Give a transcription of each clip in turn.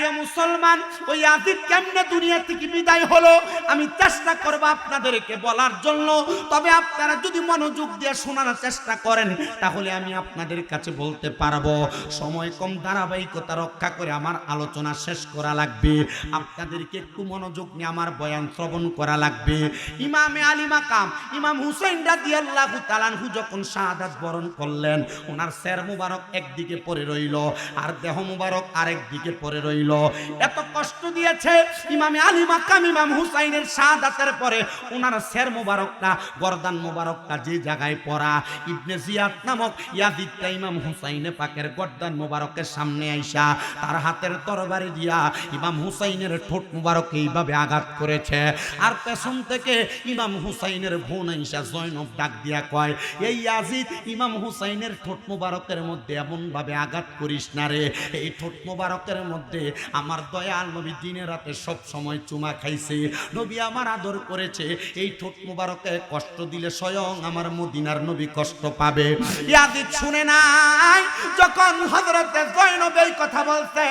প্রিয় মুসলমান, ওই ইয়াজিদ কেমনে দুনিয়া থেকে বিদায় হলো আমি চেষ্টা করব আপনাদেরকে বলার জন্য। তবে আপনারা যদি মনোযোগ দিয়ে শোনার চেষ্টা করেন তাহলে আমি আপনাদের কাছে বলতে পারবো। সময় কম, ধারাবাহিকতা রক্ষা করে আমার আলোচনা শেষ করা লাগবে। আপনাদেরকে একটু মনোযোগ নিয়ে আমার বয়ান শ্রবণ করা লাগবে। ইমামে আলী মাকাম ইমাম হুসাইন রাদিয়াল্লাহু তাআলা আনহু যখন শাহাদাত বরণ করলেন, ওনার সের মুবারক একদিকে পড়ে রইল আর দেহ মুবারক আরেক দিকে পড়ে রইল। এত কষ্ট দিয়েছে ইমামে আলী মাকাম ইমাম হুসাইনের শাহাদাতের পরে ওনার সের মুবারকটা, গর্দান মুবারকটা যে জায়গায় পড়া, ইবনে জিয়াদ নামক ইয়াজিদটা ইমাম হুসাইনে পাকের গর্দান মুবারকের সামনে আইসা তার হাতের তরবারি দিয়া ইমাম হুসাইনের ঠোঁট মুবারক এইভাবে আঘাত করেছে। আর পেছন থেকে ইমাম হুসাইনের বোন আইসা জয়নব ডাক দিয়া কয়, এই ইয়াজিদ ইমাম হুসাইনের ঠোঁট মুবারকের মধ্যে এমন ভাবে আঘাত করিস না রে, এই ঠোঁট মুবারকের মধ্যে আমার দয়াল নবী দিনে রাতে সব সময় চুমা খাইছে, নবী আমার আদর করেছে, এই ঠোঁট মুবারকে কষ্ট দিলে স্বয়ং আমার মদিনার নবী কষ্ট পাবে। ইয়াজিদ শুনে নাই, যখন হযরতে জয়নব এই কথা বলছে,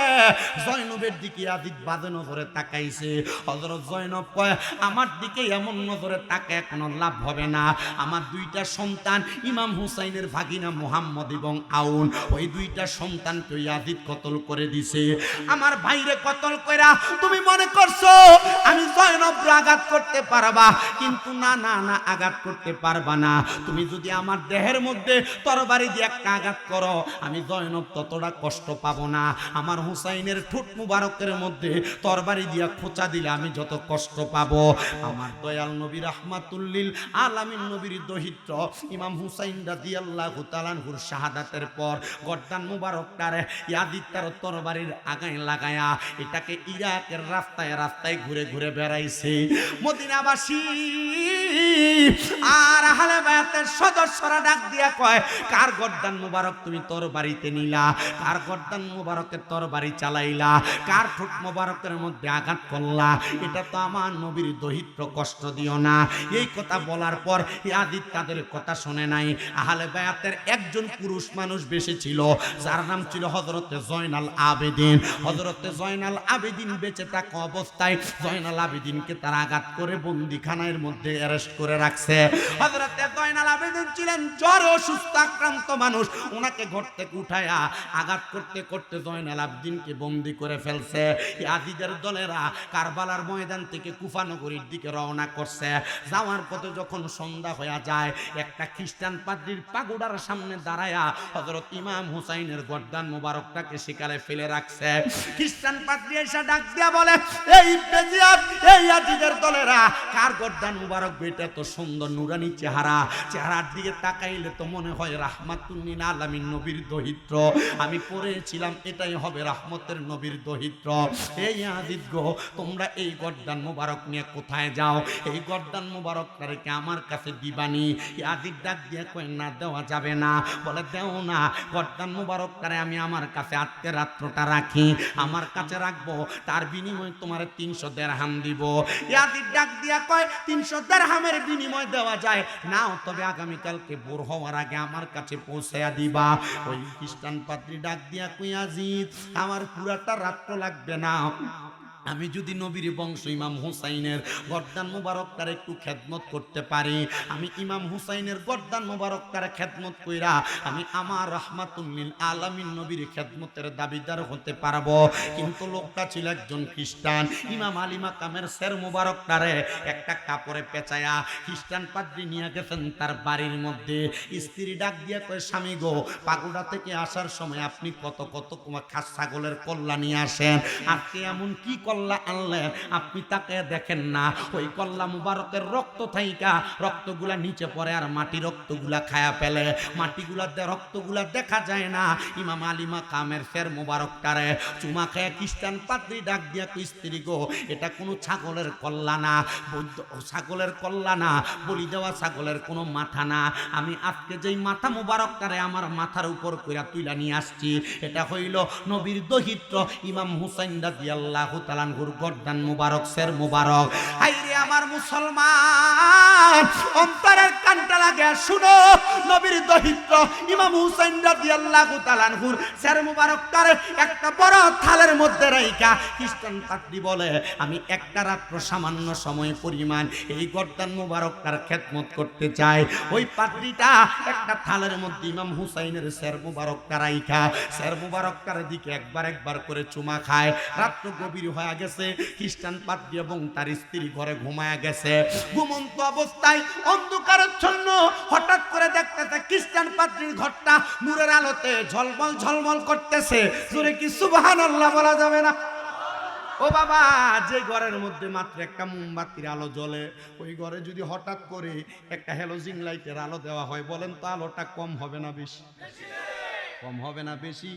জয়নবের দিকে ইয়াজিদ বাজে নজরে তাকাইছে। হযরত জয়নব কয়, আমার দিকে এমন নজরে তাকায় কোনো লাভ হবে না, আমার দুইটা সন্তান ইমাম হুসাইনের ভাগিনা মুহাম্মদ এবং আউন, ওই দুইটা সন্তানকে ইয়াজিদ কতল করে দিছে। আমার ভাইরে কতল কইরা তুমি মনে করছো আমি জয়নব আঘাত করতে পারবা, কিন্তু না না না, আঘাত করতে পারবা না। তুমি যদি আমার দেহের মধ্যে তরবারি দিয়ে একটা আঘাত করো, আমি জয়নব ততটা কষ্ট পাবো না। আমার হুসাইনের ঠোঁট মুবারকের মধ্যে তরবারি দিয়া খোঁচা দিলে আমি যত কষ্ট পাবো। আমার দয়াল নবী রাহমাতুল লিল আলামিন নবীর দহিত্র ইমাম হুসাইন রাদিয়াল্লাহু তাআলা আনহুর শাহাদাতের পর গর্দান মুবারকটারে ইয়াজিদ তার তরবারির আগায় লাগায়া এটাকে ইরাকের রাস্তায় রাস্তায় ঘুরে ঘুরে বেড়াইছে। মদিনাবাসী আর আহলে বায়াতের সদস্যরা ডাক দিয়া কয়, কার গর্দান মুবারক তুমি তরবারিতে নিলা, কার গর্দান মুবারকের তরবারি চালাইলা, কার ঠোঁট মুবারকের মধ্যে আঘাত করলা, এটা তো আমার নবীর দহিত্র, কষ্ট দিও না। এই কথা বলার পর ইয়াজিদ তাদের কথা শুনে নাই। আহলে বায়াতের একজন পুরুষ মানুষ বেঁচে ছিল, যার নাম ছিল হযরতে জয়নাল আবেদিন। হযরতে জয়নাল আবেদিন বেঁচে থাকা অবস্থায় জয়নাল আবেদিনকে তারা আঘাত করে বন্দিখানার মধ্যে অ্যারেস্ট করে রাখছে। হযরতে জয়নাল আবেদিন ছিলেন জ্বরে অসুস্থ আক্রান্ত মানুষ, ওনাকে ঘর থেকে উঠায়া আঘাত করতে করতে জয়নাল আবেদিনকে বন্দি করে ফেলছে। ইয়াজিদের দলেরা কারবালার ময়দান থেকে কুফা নগরীর দিকে রওনা করছে। যাওয়ার পথে যখন সন্ধ্যা হয়ে যায়, একটা খ্রিস্টান পাদ্রীর পাগোড়ার সামনে দাঁড়ায়া হযরত ইমাম হুসাইনের গর্দান মুবারকটাকে শিকারে ফেলে রাখছে। খ্রিস্টান পাদ্রী এসে ডাক দিয়া বলে, এই ইবনে জিয়াদ, এই ইয়াজিদের দলেরা কার গর্দান মুবারক, বেটা তো সুন্দর নুরানি চেহারা, চেহারার দিকে তাকাইলে তো মনে হয় রাহমাতুল লিল আলামিন নবীর দহিত্র। আমি পড়েছিলাম এটাই হবে রহমতের নবীর দহিত্র। এই ইয়াজিদ গো, তোমরা এই গর্দান মুবারক নিয়ে কোথায় যাও? এই গর্দান মুবারকটা রেখে আমার কাছে দিবানি। ইয়াজিদ ডাক দিয়ে কই, না দেওয়া যাবে না। বলে, দেও না, গর্দান মুবারকটারে আমি আমার কাছে আজকে রাত্রটা রাখি, আমার কাছে রাখবো, তার বিনিময়ে তোমার 300 দিরহাম দিব। ইয়াজিদ ডাক দিয়া কয়, 300 দিরহামের বিনিময় দেওয়া যায় নাও, তবে আগামীকালকে ভোর হওয়ার আগে আমার কাছে পৌঁছায়া দিবা। ওই খ্রিস্টান পাদ্রী ডাক দিয়া কই, ইয়াজিদ আমার পুরাটা রাত্র লাগবে না, আমি যদি নবীর বংশ ইমাম হুসাইনের গর্দান মুবারকটার একটু খেদমত করতে পারি, আমি ইমাম হুসাইনের গর্দান মুবারকটার খেদমত কইরা আমি আমার রাহমাতুল লিল আলামিন নবীর খেদমতের দাবিদার হতে পারবো। কিন্তু লোকটা ছিল একজন খ্রিস্টান। ইমাম আলী মাকামের সের মুবারকটারে একটা কাপড়ে পেঁচায়া খ্রিস্টান পাদ্রী নিয়ে গেছেন তার বাড়ির মধ্যে। স্ত্রী ডাক দিয়া কয়, স্বামী গো, পাগোড়া থেকে আসার সময় আপনি কত কত খাস ছাগলের কল্লা নিয়ে আসেন, আজকে এমন কি কল্লা আনলেন আপনি তাকে দেখেন না? ওই কল্লা মুবারকের রক্ত থাইকা রক্তগুলা নিচে পড়ে আর মাটি রক্তগুলা খায়া ফেলে, মাটিগুলা রক্তগুলা দেখা যায় না। ইমাম আলী মাকামের ফের মুবারকটারে চুমা খায়া খ্রিস্টান পাদ্রী ডাক দিয়া কই, স্ত্রী গো, এটা কোনো ছাগলের কল্লা না, ছাগলের কল্লা না, বলি দেওয়া ছাগলের কোনো মাথা না। আমি আজকে যেই মাথা মুবারকটারে আমার মাথার উপর কইরা তুইলা নিয়ে আসছি, এটা হইল নবীর দহিত্র ইমাম হুসাইন রাদিয়াল্লাহু তাআলা আনহুর গর্দান মুবারক, সের মুবারক। আইরে আমার মুসলমান অন্তরের কানটা লাগে শুনো, নবীর দহিত্র ইমাম হুসাইন রাদিয়াল্লাহু তাআলা আনহুর সের মুবারকটারে একটা বড় থালের মধ্যে রাইখা খ্রিস্টান পাদ্রী বলে আমি একটা রাত্র সামান্য সময় পরিমাণ এই গর্দান মুবারকটার খেদমত করতে চাই। ওই পাদ্রীটা একটা থালের মধ্যে ইমাম হুসাইনের সের মুবারকটা রাইখা সের মুবারকটার দিকে একবার করে চুমা খায়। রাত্র গভীর হয়ে গেছে, খ্রিস্টান পাদ্রী এবং তার স্ত্রী ঘরে ঘুমায়া গেছে। ঘুমন্ত অবস্থায় অন্ধকারাচ্ছন্ন হঠাৎ করে দেখতেছে খ্রিস্টান পাদ্রীর ঘরটা নূরের আলোতে ঝলমল করতেছে। জোরে কি সুবহানাল্লাহ বলা যাবে না? ও বাবা, যে ঘরের মধ্যে মাত্র একটা মোমবাতির আলো জ্বলে, ওই ঘরে যদি হঠাৎ করে একটা হ্যালোজিন লাইটের আলো দেওয়া হয়, বলেন তো আলোটা কম হবে না বেশি? কম হবে না বেশি?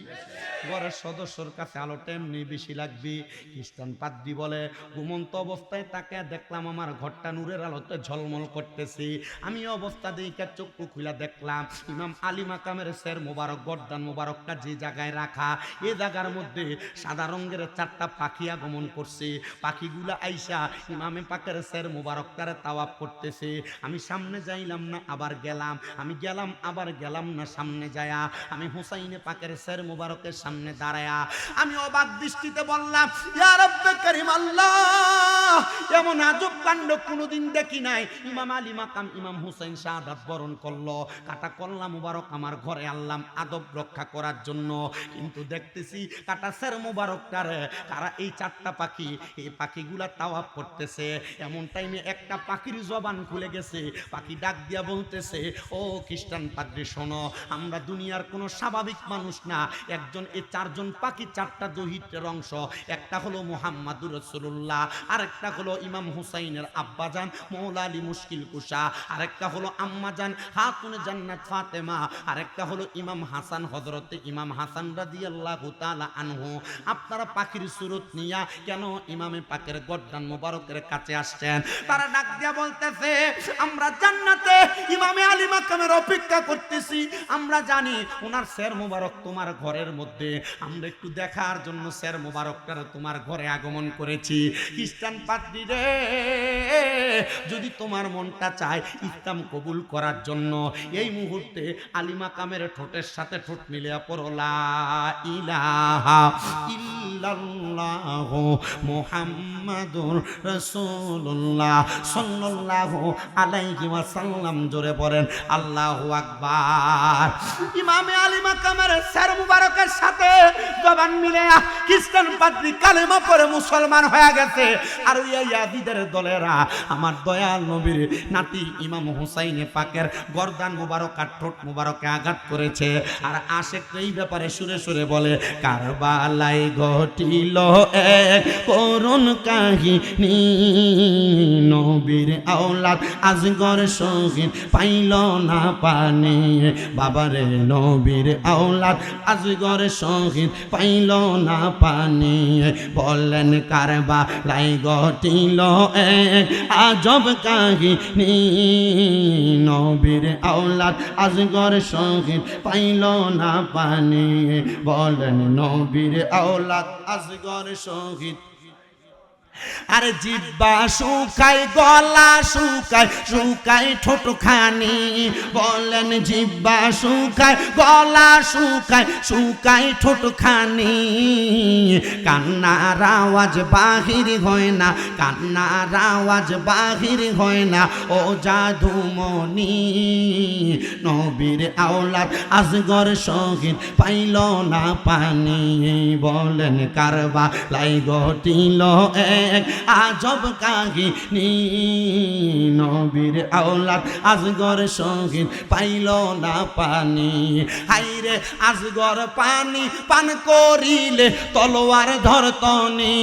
ঘরের সদস্যর কাছে আলোটা এমনি বেশি লাগবে। খ্রিস্টান পাদ্রী বলে ঘুমন্ত অবস্থায় তাকে দেখলাম আমার ঘরটা নূরের আলোতে ঝলমল করতেছে। আমি অবস্থা দেখে চক্ষু খুলে দেখলাম ইমাম আলী মাকামের সের মোবারক গর্দান মোবারকটা যে জায়গায় রাখা, এ জায়গার মধ্যে সাদা রঙের 4টা পাখি আগমন করছে। পাখিগুলা আইসা ইমামে পাকের সের মোবারকটারে তাওয়াফ করতেছে। আমি সামনে যাইলাম না, আবার গেলাম, আমি গেলাম আবার গেলাম না। সামনে যায়া আমি হুসাইনে পাকের সের মোবারকের সামনে দাঁড়ায়া আমি অবাক দৃষ্টিতে বললাম, ইয়া রাব্বে কারীম আল্লাহ, এমন আজব কাণ্ড কোনোদিন দেখি নাই। ইমাম আলী মাকাম ইমাম হুসাইন শাহাদাত বরণ করলো, কাটা কল্লা মুবারক আমার ঘরে আনলাম আদব রক্ষা করার জন্য। কিন্তু দেখতেছি কাটা সের মুবারকটারে তারা এই 4টা পাখি, এই পাখিগুলা তাওয়াফ করতেছে। এমন টাইমে একটা পাখির জবান খুলে গেছে, পাখি ডাক দিয়া বলতেছে, ও খ্রিস্টান পাদ্রী শোনো, আমরা দুনিয়ার কোনো স্বাভাবিক মানুষ না। একজন এই 4জন পাখি 4টা দহিত্রের অংশ। একটা হলো মুহাম্মাদুর রাসূলুল্লাহ, আরেকটা হলো ইমাম হুসাইনের আব্বাজান মৌলা আলী মুশকিল কুশা, আরেকটা হলো আম্মাজান খাতুনে জান্নাত ফাতেমা, আরেকটা হলো ইমাম হাসান হযরতে ইমাম হাসান রাদিয়াল্লাহু তাআলা আনহু। আপনারা পাখির সুরত নিয়া কেন ইমামে পাকের গর্দান মোবারকের কাছে আসছেন? তারা ডাক দিয়া বলতেছে, আমরা জান্নাতে ইমামে আলী মাকামের অপেক্ষা করতেছি। আমরা জানি ওনার সের মোবারক তোমার ঘরের মধ্যে, আমরা একটু দেখার জন্য সের মোবারকটার তোমার ঘরে আগমন করেছি। খ্রিস্টান পাদ্রী রে, যদি তোমার মনটা চায় ইসলাম কবুল করার জন্য এই মুহূর্তে আলী মাকামের ঠোঁটের সাথে ঠোঁট মিলিয়ে পড়ো লা ইলাহা ইল্লাল্লাহু মুহাম্মাদুর রাসূলুল্লাহ সাল্লাল্লাহু আলাইহি ওয়াসাল্লাম। জোরে পড়েন আল্লাহু আকবার। ইমামে আলী মাকামের সের মুবারকের সাথে জবান মিলে খ্রিস্টান পাদ্রী কালেমা পড়ে মুসলমান হয়ে গেছে। আর ওই ইয়াজিদের দলেরা আমার দয়াল নবীর নাতি ইমাম হুসাইনে পাকের গর্দান মুবারক আর ঠোঁট মুবারকে আঘাত করেছে। আর আশেক এই ব্যাপারে সুরে সুরে বলে, কারবালায় ঘটিল এক করুণ কাহিনী, নবীর আওলাদ আজগর শহীদ পাইল না পানি। বাবারে নবীর আওলাদ আজগর শহীদ পাইল না পানি। বললেন কারবালায় ঘটিল এক আজব কাহিনী, নবীর আওলাদ আজগর শহীদ পাইল না পানি। বলেন নবীর আওলাদ আজগর শহীদ। আরে জিব্বা শুকায়, গলা শুকায়, শুকায় ঠোঁট খানি। বলেন জিব্বা শুকায়, গলা শুকায়, শুকায় ঠোঁট খানি। কান্নার আওয়াজ বাহির হয় না, কান্নার আওয়াজ বাহির হয় না। ও জাদুমণি, নবীর আওলাদ আজগর শহীদ পাইল না পানি। বলেন কারবালায় ঘটিল এক আজব কাহিনী, নবীর আওলাদ আজগর শহীদ পাইল না পানি। হাইরে আজগর পানি পান করিলে তলোয়ার ধরতনি।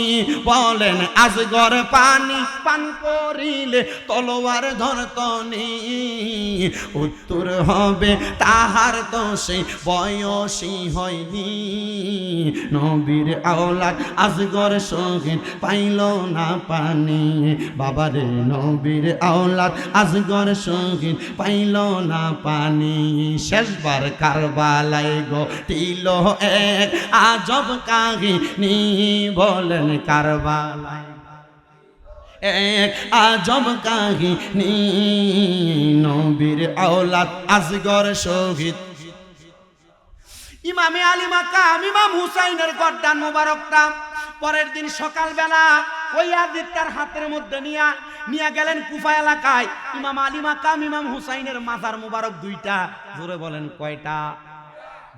বলেন আজগর পানি পান করিলে তলোয়ার ধরতনি। উত্তর হবে তাহার দোষে বয়সী হয়নি। নবীর আওলাদ আজগর শহীদ পাইল না পানি। বাবারে নবীর আওলাদ আজগর শহীদ পাইল না পানি। শেষবার কারবালায় ঘটিল এক আজব কাহিনী। বলেন কারবালায় এক আজব কাহিনী নবীর আওলাদ আসগর শহীদ ইমামে আলী মাকাম ইমাম হুসাইনের গর্দান মোবারকটা পরের দিন সকালবেলা ওই ইয়াজিদ তার হাতের মধ্যে নিয়ে গেলেন কুফা এলাকায়। ইমাম আলী মাকাম ইমাম হুসাইনের মাজার মোবারক দুইটা, জোরে বলেন কয়টা?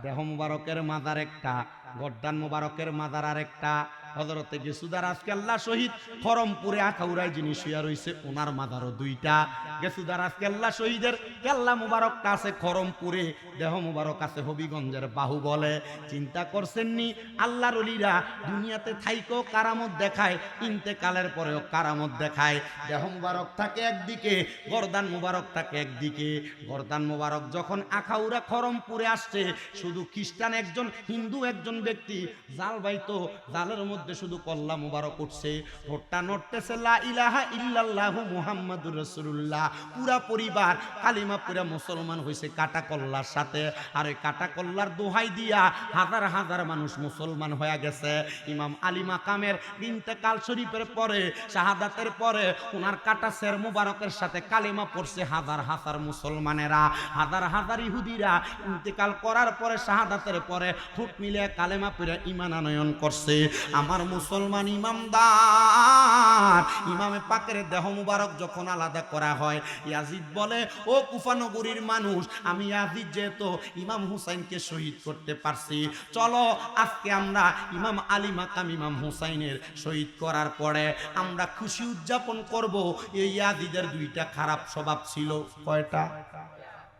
দেহ মোবারকের মাজার একটা, গর্দান মোবারকের মাজার আরেকটা। হযরতে গেসুদার আজকে আল্লাহ শহীদ খরমপুরে আখাউড়ায় যিনি শুয়ে রয়েছে ওনার মাজারও দুইটা। গেসুদার আজকে আল্লাহ শহীদের কেল্লা মোবারকটা আছে খরমপুরে, দেহ মোবারক আছে হবিগঞ্জের বাহুবলে। চিন্তা করছেননি আল্লাহর ওলিরা দুনিয়াতে থাইকেও কারামত দেখায়, ইন্তেকালের পরেও কারামত দেখায়। দেহ মোবারক থাকে একদিকে, গর্দান মোবারক থাকে একদিকে। গর্দান মোবারক যখন আখাউড়া খরমপুরে আসছে, শুধু খ্রিস্টান একজন হিন্দু একজন ব্যক্তি জাল বাইতো, জালের মধ্যে শুধু কল্লা মোবারক উঠছে, ভোটটা নড়তেছে লা ইলাহা ইল্লাল্লাহু মুহাম্মাদুর রাসূলুল্লাহ। পুরা পরিবার কালিমা পুরা মুসলমান হয়েছে কাটা কল্লার সাথে। আর ওই কাটা কল্লার দোহাই দিয়া হাজার হাজার মানুষ মুসলমান হয়ে গেছে। ইমাম আলী মাকামের ইন্তেকাল শরীফের পরে, শাহাদাতের পরে ওনার কাটা সের মুবারকের সাথে কালিমা পড়ছে হাজার হাজার মুসলমানেরা, হাজার হাজার ইহুদিরা ইন্তেকাল করার পরে শাহাদাতের পরে ঠোঁট মিলিয়ে কালেমা পড়ে ঈমান আনয়ন করছে। আমার মুসলমান ইমামদার ইমামে পাকের দেহ মুবারক যখন আলাদা করা হয়, ইয়াজিদ বলে ও কুফা নগরীর মানুষ, আমি ইয়াজিদ যেহেতু ইমাম হুসাইনকে শহীদ করতে পারছি, চলো আজকে আমরা ইমাম আলী মাকাম ইমাম হুসাইনের শহীদ করার পরে আমরা খুশি উদযাপন করব। এই ইয়াজিদের দুইটা খারাপ স্বভাব ছিল। কয়টা?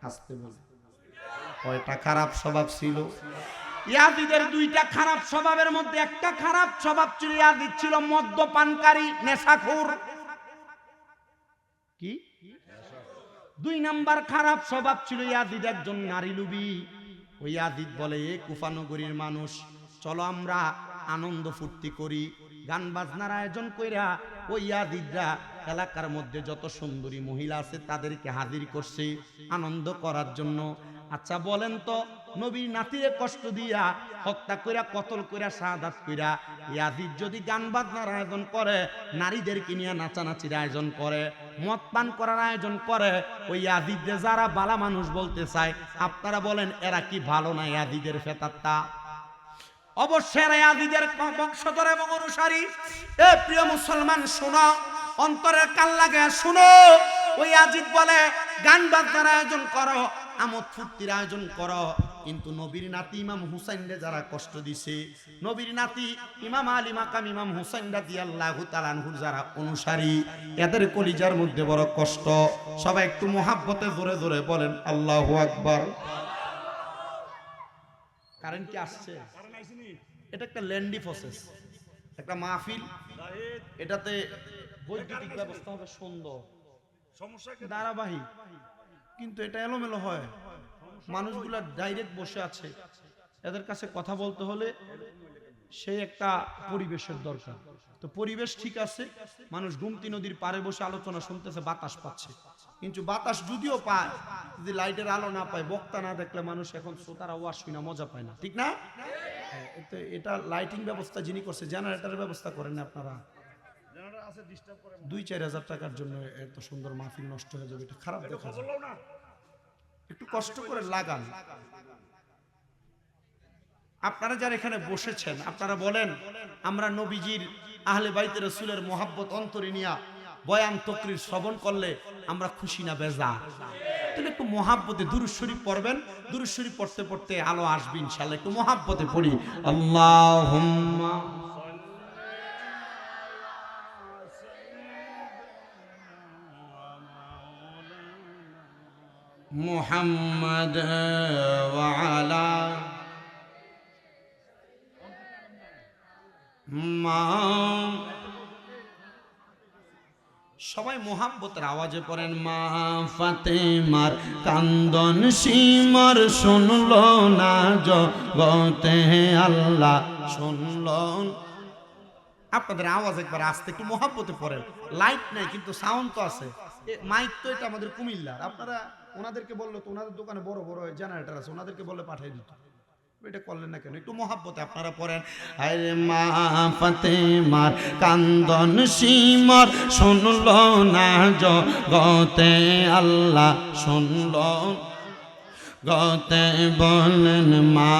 আসতে বলে কয়টা খারাপ স্বভাব ছিল? ইয়াজিদের দুইটা খারাপ স্বভাবের মধ্যে একটা খারাপ স্বভাব ছিল, ইয়াজিদ ছিল মদ্যপানকারী, নেশাখোর। কি? 2 নাম্বার খারাপ স্বভাব ছিল ইয়াজিদ একজন নারী লোভী। ওই ইয়াজিদ বলে এ কুফা নগরীর মানুষ, চলো আমরা আনন্দ ফুর্তি করি, গান বাজনার আয়োজন কইরা ওই ইয়াজিদরা এলাকার মধ্যে যত সুন্দরী মহিলা আছে তাদেরকে হাজির করছে আনন্দ করার জন্য। আচ্ছা বলেন তো, নবীর নাতিরে কষ্ট দিয়া হত্যা কইরা কতল কইরা শাহাদাত কইরা ইয়াজিদ যদি গান বাজনার আয়োজন করে, নারীদেরকে নিয়ে নাচানাচির আয়োজন করে, মদ পান করার আয়োজন করে, ওই ইয়াজিদরে যারা বালা মানুষ বলতে চায়, আপনারা বলেন এরা কি ভালো না? ইয়াজিদের ফেতারটা অবশ্যই এরা ইয়াজিদের বংশধর এবং অনুসারী। এ প্রিয় মুসলমান শোনো, অন্তরের কান লাগে শোনো। ওই ইয়াজিদ বলে গান বাজনার আয়োজন করো, আমোদ ফুর্তির আয়োজন করো, কিন্তু নবীর নাতি ইমাম হুসাইনরে যারা কষ্ট দিছে, নবীর নাতি ইমাম আলী মাকাম ইমাম হুসাইন রাদিয়াল্লাহু তাআলা আনহুর যারা অনুসারী, এদের কলিজার মধ্যে বড় কষ্ট। সবাই একটু মোহাব্বতে জোরে জোরে বলেন আল্লাহু আকবার। কারণ কি আসছে? এটা একটা লেন্ডি প্রসেস, একটা মাহফিল, এটাতে বৈদ্যুতিক ব্যবস্থা হবে সুন্দর, ধারাবাহিক, কিন্তু এটা এলোমেলো হয়। মানুষগুলা ডাইরেক্ট বসে আছে, এদের কাছে কথা বলতে হলে সেই একটা পরিবেশের দরকার। তো পরিবেশ ঠিক আছে, মানুষ গুমতি নদীর পাড়ে বসে আলোচনা শুনতেছে, বাতাস পাচ্ছে, কিন্তু বাতাস যদিও পায়, যদি লাইটের আলো না পায়, বক্তা না দেখলে মানুষ এখন শ্রোতারা ওয়াজ শুনে মজা পায় না, ঠিক না? এটা লাইটিং ব্যবস্থা যিনি করছে, জেনারেটরের ব্যবস্থা করেন না আপনারা? 2-4 হাজার টাকার জন্য এত সুন্দর মাহফিল নষ্ট হয়ে যাবে, এটা খারাপ দেখা যায়। একটু কষ্ট করে লাগান। আপনারা যারা এখানে বসেছেন, আপনারা বলেন আমরা নবীজির আহলে বাইতে রাসূলের মহব্বত অন্তরে নিয়া বয়ান তকরির শ্রবণ করলে আমরা খুশি না বেজার? তাহলে একটু মহাব্বতে দুরূদ শরীফ পড়বেন, দুরূদ শরীফ পড়তে পড়তে আলো আসবে ইনশাআল্লাহ। একটু মহাব্বতে পড়ি আল্লাহুম্মা মুহাম্মাদ ওয়া আলা মা। সবাই মোহাব্বতের আওয়াজে পড়েন মা ফাতেমার কান্দন সীমার শুনলো না জগতে আল্লাহ শুনলো। আপনাদের আওয়াজ একবার আসতে, একটু মোহাব্বতে পড়েন। লাইট নাই কিন্তু সাউন্ড তো আছে, মাইক তো এটা আমাদের কুমিল্লার। আপনারা ওনাদেরকে বললো তো, ওনাদের দোকানে বড় বড় জেনারেটর আছে, ওনাদেরকে বললে পাঠিয়ে দিত। এটা করলেন না কেন? একটু মহাব্বতে আপনারা পড়েন। আরে মা ফাতেমার কান্দন সিমর শুনল না জগতে আল্লাহ শুনল গতে বলেন মা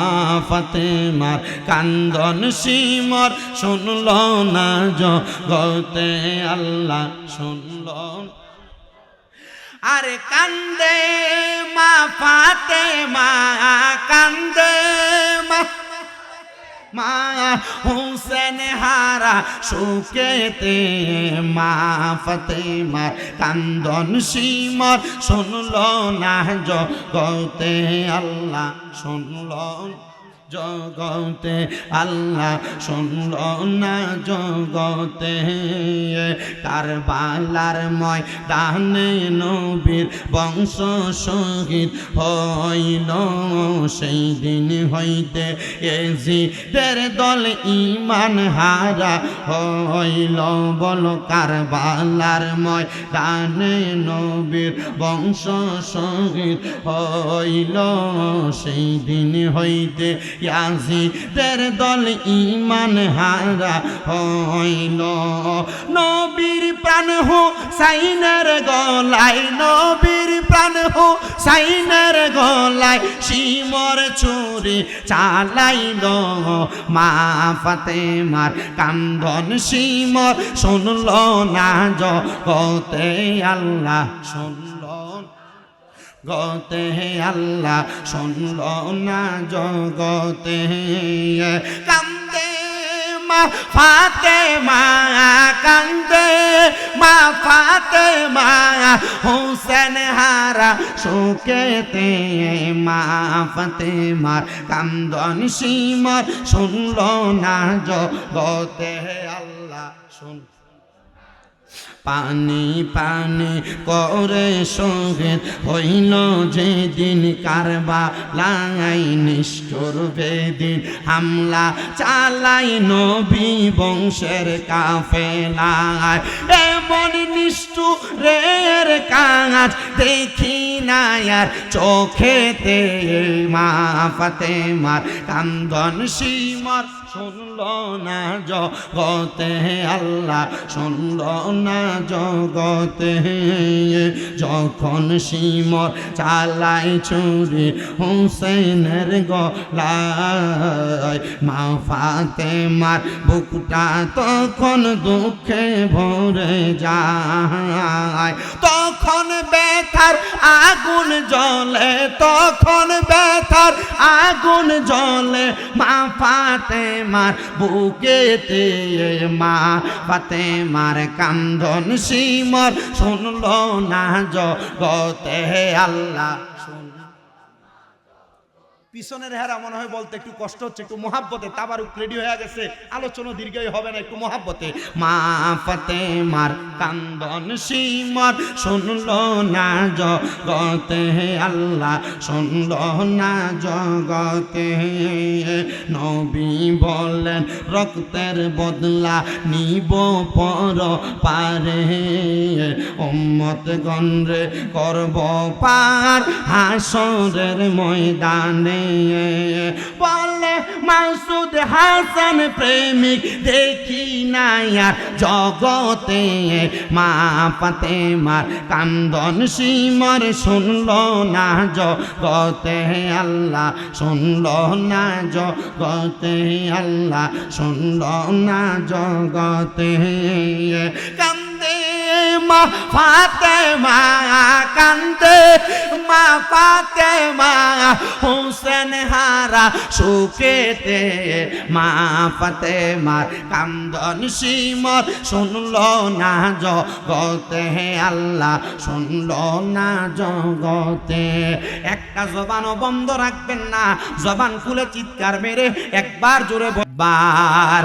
ফাতেমার কান্দন সিমর শুনল না জগতে আল্লাহ শুনল। আরে কান্দে মা ফাতেমা কান্দে মা হুসেন হারা সুকেতে মা ফাতেমার কান্দন সিমর শুনল না জগতে আল্লাহ শুনল জগতে আল্লাহ শুনল না জগতে। কারবালার ময়দানে নবীর বংশ শহীদ হইল সেই দিন হইতে এজিদের দল ঈমান হারা হইল। বলো কারবালার ময়দানে নবীর বংশ শহীদ হইল সেই দিন হইতে ইয়াজিদের দল ঈমান হারা হইল। নবীর প্রাণ হুসাইনের গলায় নবীর প্রাণ হুসাইনের গলায় সিমর ছুরি চালাইল মা ফাতেমার কান্দন সিমর শুনল না জগতে আল্লাহ শুনল গতে আল্লাহ শুনল না জগতে। কান্দে মা ফাতেমা কান্দে মা ফাতেমা হুসেন হারা সুকেতে মা ফাতেমার কান্দন সিমর শুনল না জগতে আল্লাহ শুন। পানি পানি করে শহীদ হইল যেদিন কারবালায় নিষ্ঠুর বেদিন হামলা চালাই নবী বংশের কাফেলায়। এমন নিষ্ঠুরের কাজ দেখি না আর চোখেতে মা ফাতেমার কান্দন সিমর শুনল না জগতে আল্লাহ শুনল না জগতে। যখন সিমর চালাই ছুরি হুসেনের গলায় মা ফাতেমার বুকটা তখন দুঃখে ভরে যায়। তখন ব্যথার আগুন জ্বলে তখন ব্যথার আগুন জ্বলে মা ফাতেমার বুকেতে মা ফাতেমার কান্দন সিমর শুনল না জগতে আল্লাহ শুন। পিছনের হেরা মনে হয় বলতে একটু কষ্ট হচ্ছে, একটু মহাব্বতে তাবারুক রেডি হয়ে গেছে, আলোচনা দীর্ঘই হবে না, একটু মহাব্বতে। মা ফাতেমার কান্দন সিমর শুনল না জগতে আল্লাহ শুনল না জগতে। নবী বলেন রক্তের বদলা নিব পর পারে উম্মত গণরে করব পার হাসরের ময়দানে। বলে মাসুদ হাসান প্রেমিক দেখি না আর জগতে মা ফাতেমার কান্দন সিমর শুনল না জগতে আল্লাহ শুনল না জগতে আল্লাহ শুনল না জগতে। কান্দে মা ফাতেমা কান্দে মা ফাতেমা হুসেন হারা সুকেতে মা ফাতেমার কান্দন সিমর শুনল না জগতে আল্লাহ শুনল না জগতে। একটা জবানও বন্ধ রাখবেন না, জবান খুলে চিৎকার মেরে একবার জোরে বার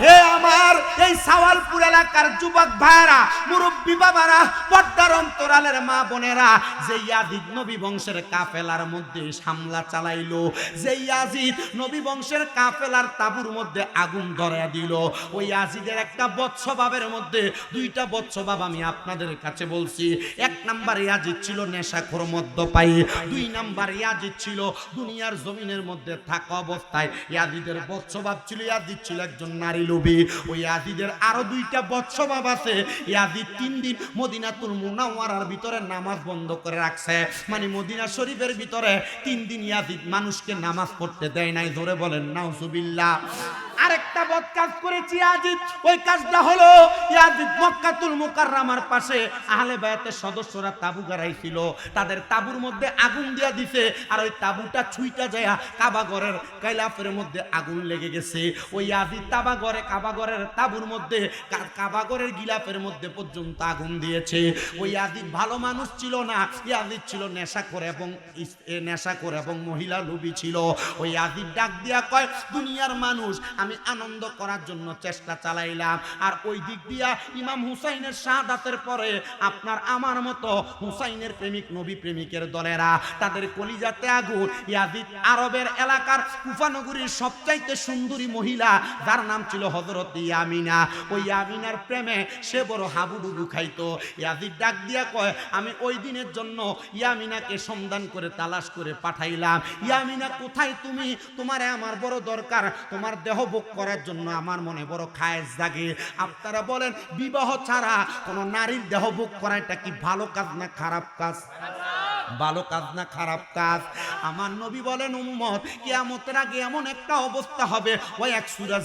হে আমার এই সাওয়ালপুর এলাকার যুবক ভাইরা, মুরব্বী বাবারা, পর্দার অন্তরালের মা বোনেরা, যে ইয়াজিদ নবী বংশের কাফেলার মধ্যে হামলা চালাইলো, যে ইয়াজিদ নবী বংশের কাফেলার তাবুর মধ্যে আগুন ধরায়া দিল, ওই ইয়াজিদের একটা বৎসবাবের মধ্যে দুইটা বৎসবাব আমি আপনাদের কাছে বলছি। এক নাম্বার ইয়াজিদ ছিল নেশাখোর মদ্যপায়ী, দুই নাম্বার ইয়াজিদ ছিল দুনিয়ার জমিনের মধ্যে থাকা অবস্থায় ইয়াজিদের বৎসবাব ছিল, ইয়াজিদ ছিল একজন নারী লোভী। ওই ইয়াজিদের আরো দুইটা বৎসবাব আছে। ইয়াজিদ 3 দিন মদিনাতুল মুনাওয়ারার ভিতরে নামাজ বন্ধ করে রাখছে, মানে মদিনা শরীফের ভিতরে 3 দিন ইয়াজিদ মানুষকে নামাজ পড়তে দেয় নাই। ধরে বলেন নাউজুবিল্লাহ। আরেকটা বদ কাজ করেছি ইয়াজিদ, ওই কাজটা হলো ইয়াজিদ মক্কাতুল মুকাররমার পাশে আহলে বায়াতের সদস্যরা তাবু গাড়াইছিল, তাদের তাবুর মধ্যে আগুন দিয়া দিছে, আর ওই তাবুটা ছুঁইটা যায় কাবাগরের কাইলাফের মধ্যে আগুন লেগে গেছে। ওই ইয়াজিদ কাবাগরের তাবুর মধ্যে কাবাগরের গিলাফের মধ্যে পর্যন্ত আগুন দিয়েছে। ওই ইয়াজিদ ভালো মানুষ ছিল না, ইয়াজিদ ছিল নেশাখোর এবং মহিলা লোভী ছিল। ওই ইয়াজিদ ডাক দিয়া কয়, দুনিয়ার মানুষ আমি আনন্দ করার জন্য চেষ্টা চালাইলাম, আর ওই দিক দিয়া ইমাম হুসাইনের শাহাদাতের পরে আপনার আমার মতো হুসাইনের প্রেমিক নবী প্রেমিকের দলেরা তাদের কলিজাতে আগুন। ইয়াজিদ আরবের এলাকার কুফা নগরীর সবচাইতে সুন্দরী মহিলা, যার নাম ছিল হযরত ইয়ামিনা, ওই ইয়ামিনার প্রেমে সে বড় হাবুডুবু খাইতো। ইয়াজিদ ডাক দিয়া কয়, আমি ওই দিনের জন্য ইয়ামিনাকে সন্ধান করে তালাশ করে পাঠাইলাম। ইয়ামিনা কোথায় তুমি? তোমারে আমার বড় দরকার, তোমার দেহ ভোগ করার জন্য আমার মনে বড় খায়েশ জাগে। আপনারা বলেন, বিবাহ ছাড়া কোন নারীর দেহ ভোগ করা এটা কি ভালো কাজ না খারাপ কাজ? ভালো কাজ না খারাপ কাজ? আমার নবী বলেন, উম্মত কিয়ামতের আগে এমন একটা অবস্থা হবে, ওই এক সূরা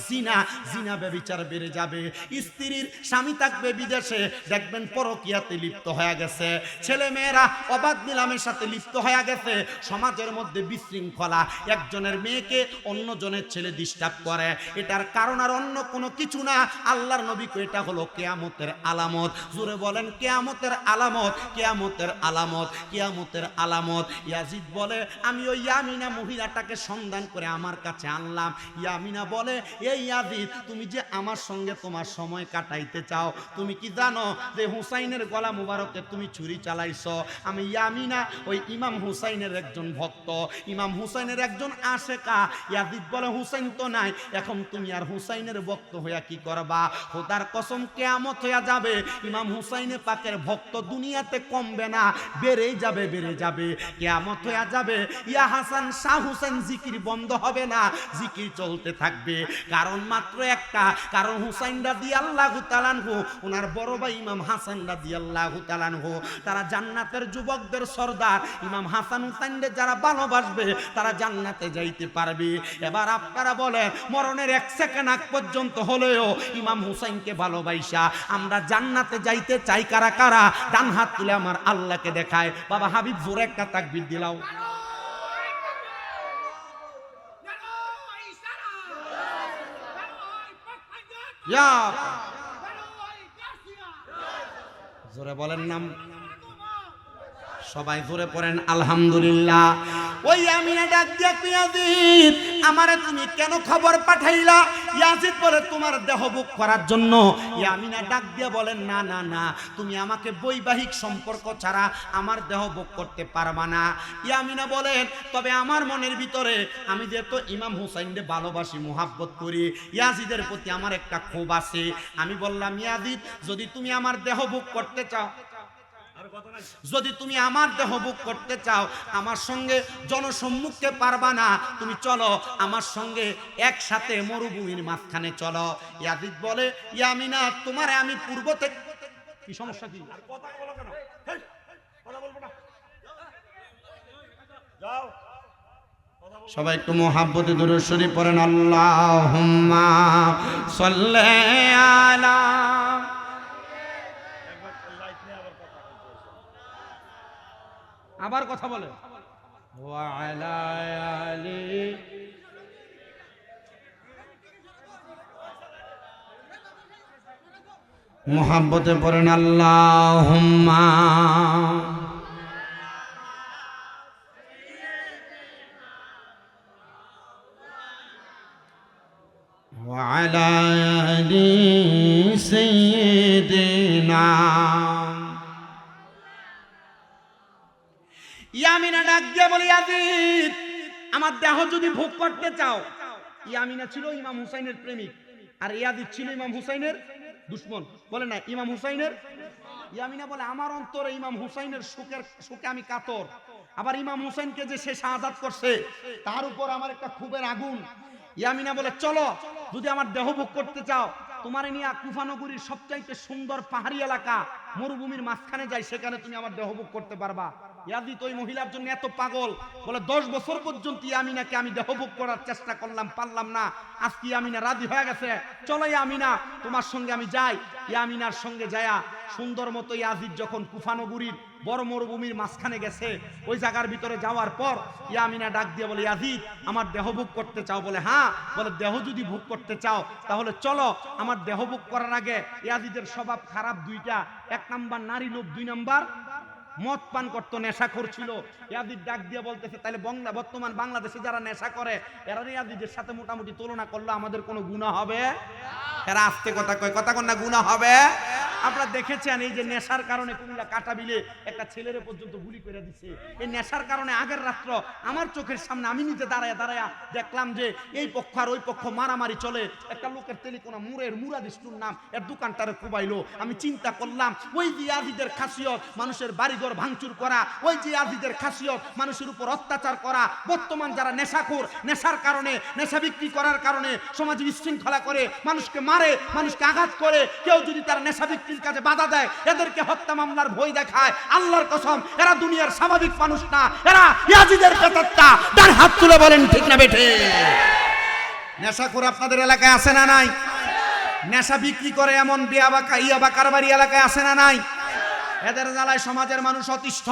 জিনা ব্যভিচার বেড়ে যাবে। স্ত্রীর স্বামী থাকবে বিদেশে, দেখবেন পরকীয়াতে লিপ্ত হয়ে গেছে, ছেলে মেয়েরা অবাধ নিলামের সাথে লিপ্ত হয়ে গেছে, সমাজের মধ্যে বিশৃঙ্খলা, একজনের মেয়েকে অন্যজনের ছেলে ডিস্টার্ব করে। এটার কারণ আর অন্য কোনো কিছু না, আল্লাহর নবী কো এটা হলো কিয়ামতের আলামত। জোরে বলেন কিয়ামতের আলামত, কিয়ামতের আলামত, কিয়ামতের আলামত। ইয়াজিদ বলে, আমি ওই ইয়ামিনা মহিলাটাকে সন্ধান করে আমার কাছে আনলাম। ইয়ামিনা বলে, এই ইয়াজিদ, তুমি যে আমার সঙ্গে তোমার সময় কাটাইতে চাও, তুমি কি জানো যে হুসাইনের গলা মুবারকে তুমি ছুরি চালাইছো? আমি ইয়ামিনা ওই ইমাম হুসাইনের একজন ভক্ত, ইমাম হুসাইনের একজন আশেকা। ইয়াজিদ বলে, হুসাইন তো নাই, এখন তুমি আর হুসাইনের ভক্ত হইয়া কি করবা? খোদার কসম, কিয়ামত হইয়া যাবে, ইমাম হুসাইনের পাকের ভক্ত দুনিয়াতে কমবে না, বেড়েই যাবে, বেড়ে যাবে। কিয়ামত হইয়া যাবে, ইয়া হাসান শাহ হুসেন জিকির বন্ধ হবে না, জিকির চলতে থাকবে। কারণ মাত্র একটা, কারণ হুসাইন রাদিয়াল্লাহু তাআলা আনহু, ওনার বড় ভাই ইমাম হাসান রাদিয়াল্লাহু তাআলা আনহু, তারা জান্নাতের যুবকদের সর্দার। ইমাম হাসান হুসাইনদের যারা ভালোবাসবে তারা জান্নাতে যাইতে পারবে। এবার আপনারা বলেন, মরণের 1 সেকেন্ড আগ পর্যন্ত হলেও ইমাম হুসাইনকে ভালোবাসা আমরা জান্নাতে যাইতে চাই কারা কারা? ডান হাত তুলে আমার আল্লাহকে দেখায়। বাবা হাবিব, জোরে একটা তাকবীর দিলাও। জোরে বলেন নাম, সবাই জোরে পড়েন আলহামদুলিল্লাহ। ওই ইয়ামিনা ডাক দিয়া, ইয়াজিদ, আমারে তুমি কেন খবর পাঠাইলা? ইয়াজিদ বলে, তোমার দেহ ভোগ করার জন্য। ইয়ামিনা ডাক দিয়া বলেন, না না না, তুমি আমাকে বৈবাহিক সম্পর্ক ছাড়া আমার দেহ ভোগ করতে পারবা না। ইয়ামিনা বলেন, তবে আমার মনের ভিতরে আমি যেহেতু ইমাম হুসাইনকে ভালোবাসি, মুহাব্বত করি, ইয়াজিদের প্রতি আমার একটা ক্ষোভ আছে। আমি বললাম, ইয়াজিদ, যদি তুমি আমার দেহ ভোগ করতে চাও, যদি তুমি আমার দেহ ভোগ করতে চাও, আমার সঙ্গে জনসম্মুখে পারবা না, তুমি চলো আমার সঙ্গে একসাথে মরুভূমির মাঝখানে চলো। ইয়াজিদ বলে, ইয়ামিনা, তোমারে আমি পূর্ব থেকে, কি সমস্যা কি? কথা বলো কেন? কথা বলবো না, যাও। সবাই একটু মুহাব্বতে দুরূদ শরীফ পড়েন। আল্লাহুম্মা সাল্লি আলা, আবার কথা বলে, ওয়া আলা আলি, মুহাব্বতে পড়েন। আল্লাহুম্মা ওয়া আলা আলি সাইয়্যিদিনা। ইয়ামিনা ডাক দিয়ে বলে, ইয়াজিদ আমার দেহ যদি ভোগ করতে চাও। ইয়ামিনা ছিল ইমাম হুসাইনের প্রেমিক, আর ইয়াজিদ ছিল ইমাম হুসাইনের দুশমন। বলে না ইমাম হুসাইনের। ইয়ামিনা বলে, আমার অন্তরে ইমাম হুসাইনের সুখে আমি কাতর। আবার ইমাম হুসাইনকে যে সে শাহাদাত করছে তার উপর আমার একটা ক্ষোভের আগুন। ইয়ামিনা বলে, চলো যদি আমার দেহ ভোগ করতে চাও, তোমার নিয়ে কুফা নগরীর সবচাইতে সুন্দর পাহাড়ি এলাকা মরুভূমির মাঝখানে যাই, সেখানে তুমি আমার দেহ ভোগ করতে পারবা। ইয়াজিদ ওই মহিলার জন্য এত পাগল, বলে 10 বছর পর্যন্ত ইয়ামিনাকে আমি দেহভোগ করার চেষ্টা করলাম, পারলাম না। আজকে ইয়ামিনা রাজি হয়ে গেছে, চলো ইয়ামিনা তোমার সঙ্গে আমি যাই। ইয়ামিনার সঙ্গে যায়া সুন্দর মতো ইয়াজিদ যখন কুফা নগরীর বড় মরুভূমির মাঝখানে গেছে, ওই জায়গার ভিতরে যাওয়ার পর ইয়ামিনা ডাক দিয়ে বলে, ইয়াজিদ আমার দেহ ভোগ করতে চাও? বলে হ্যাঁ। বলে দেহ যদি ভোগ করতে চাও তাহলে চলো। আমার দেহ ভোগ করার আগে ইয়াজিদের স্বভাব খারাপ দুইটা, 1 নাম্বার নারী লোভ, 2 নাম্বার মদ পান করতো, নেশা করছিল। ইয়াজিদ ডাক দিয়ে বলতেছে, তাহলে বর্তমান বাংলাদেশে যারা নেশা করে এরা ইয়াজিদের সাথে মোটামুটি তুলনা করলে আমাদের কোনো গুনাহ হবে? এরা আস্তে কথা কয়, কথা কন্যা গুনাহ হবে? আপনারা দেখেছেন এই যে নেশার কারণে কুমিল্লা কাটাবিলে একটা ছেলের পর্যন্ত গুলি করে দিছে। এই নেশার কারণে আগের রাত্র আমার চোখের সামনে আমি নিজে দাঁড়ায়া দেখলাম যে এই পক্ষ আর ওই পক্ষ মারামারি চলে। একটা লোকের তেলিকোনা মুরাদিস্টুর নাম, এর দোকানটারে কুবাইলো। আমি চিন্তা করলাম, ওই যে ইয়াজিদের খাসিয়ত মানুষের বাড়িঘর ভাঙচুর করা, ওই যে ইয়াজিদের খাসিয়ত মানুষের উপর অত্যাচার করা। বর্তমান যারা নেশাখোর, নেশার কারণে নেশা বিক্রি করার কারণে সমাজে বিশৃঙ্খলা করে, মানুষকে মারে, মানুষকে আঘাত করে, কেউ যদি তার নেশা বিক্রির কাজে বাধা দেয় এদেরকে হত্যা মামলার ভয় দেখায়, আল্লাহর কসম এরা দুনিয়ার স্বাভাবিক মানুষ না, এরা ইয়াজিদের প্রেতাত্মা। তার হাত তুলে বলেন ঠিক না বেঠে? নেশাখোর আপনাদের এলাকায় আছে না নাই? নেশা বিক্রি করে এমন ইয়াবা কারবারি এলাকায় আছে না নাই? এদের জ্বালায় সমাজের মানুষ অতিষ্ঠ।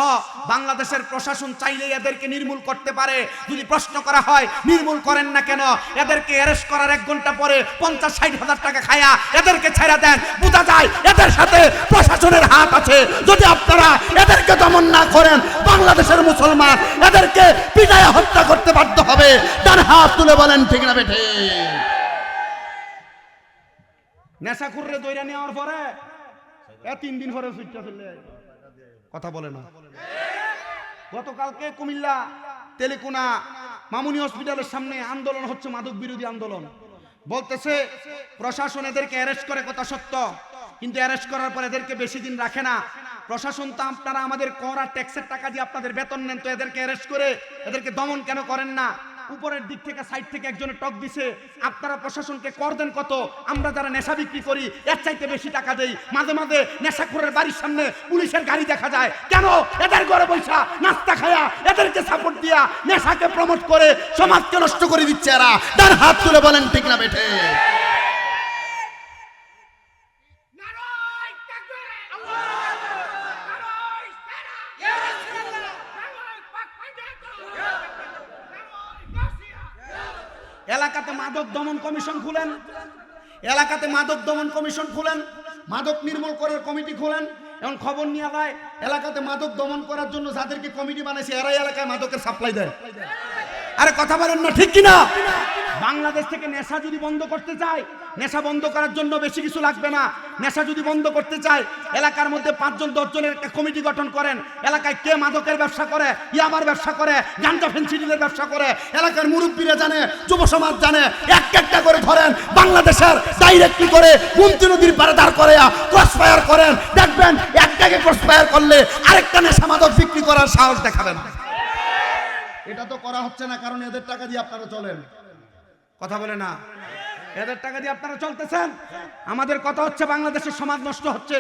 বাংলাদেশের প্রশাসন চাইলে এদেরকে নির্মূল করতে পারে। যদি প্রশ্ন করা হয় নির্মূল করেন না কেন, এদেরকে অ্যারেস্ট করার 1 ঘন্টা পরে 50-60 হাজার টাকা খায়া এদেরকে ছেড়ে দেন, বোঝা যায় এদের সাথে প্রশাসনের হাত আছে। যদি আপনারা এদেরকে দমন না করেন, বাংলাদেশের মুসলমান এদেরকে পিটাইয়া হত্যা করতে বাধ্য হবে। তার হাত তুলে বলেন ঠিক না বেঠে? নেশাখুররে দইরা নেওয়ার পরে 3 দিন পরে সুইটটা চলে কথা বলে না। গতকালকে কুমিল্লা তেলেকোনা মামুনি হসপিটালের সামনে আন্দোলন হচ্ছে, মাদক বিরোধী আন্দোলন। বলতেছে প্রশাসন এদেরকে অ্যারেস্ট করে, কথা সত্য, কিন্তু অ্যারেস্ট করার পর এদেরকে বেশি দিন রাখে না। প্রশাসন তো আপনারা আমাদের কর আর ট্যাক্সের টাকা দিয়ে আপনাদের বেতন নেন, তো এদেরকে অ্যারেস্ট করে এদেরকে দমন কেন করেন না? উপরের দিক থেকে সাইড থেকে একজনে টক দিছে, আপনারা প্রশাসনকে কর দেন কত? আমরা যারা নেশা বিক্রি করি এর চাইতে বেশি টাকা দেই। মাঝে মাঝে নেশাখোরের বাড়ির সামনে পুলিশের গাড়ি দেখা যায়, কেন? এদের ঘরে বৈশা নাস্তা খায়া এদেরকে সাপোর্ট দিয়া নেশাকে প্রমোট করে সমাজকে নষ্ট করে দিচ্ছে এরা। তার হাত তুলে বলেন ঠিক না বেঠে? এলাকাতে মাদক দমন কমিশন খুলেন, এলাকাতে মাদক দমন কমিশন খুলেন, মাদক নির্মূল করার কমিটি খুলেন। এখন খবর নিয়ে যায় এলাকাতে মাদক দমন করার জন্য যাদেরকে কমিটি বানাইছে এরাই এলাকায় মাদকের সাপ্লাই দেয়। আরে কথা বলেন না ঠিক কিনা? বাংলাদেশ থেকে নেশা যদি বন্ধ করতে চায়, নেশা বন্ধ করার জন্য বেশি কিছু লাগবে না। নেশা যদি বন্ধ করতে চায় এলাকার মধ্যে 5-10 জনের একটা কমিটি গঠন করেন। এলাকায় কে মাদকের ব্যবসা করে, ইয়াবার ব্যবসা করে, গাঁজা ফেন্সিডিলের ব্যবসা করে, এলাকার মুরব্বীরা জানে, যুব সমাজ জানে, একটা করে ধরেন। বাংলাদেশের ডাইরেক্টলি করে গুমতি নদীর পারে দাঁড় করে ক্রস ফায়ার করেন, দেখবেন একটাকে ক্রস ফায়ার করলে আরেকটা নেশা মাদক বিক্রি করার সাহস দেখাবেন। এটা তো করা হচ্ছে না, কারণ এদের টাকা দিয়ে আপনারা চলেন। কথা বলে না, এদের টাকা দিয়ে আপনারা চলতেছেন। আমাদের কথা হচ্ছে বাংলাদেশের সমাজ নষ্ট হচ্ছে,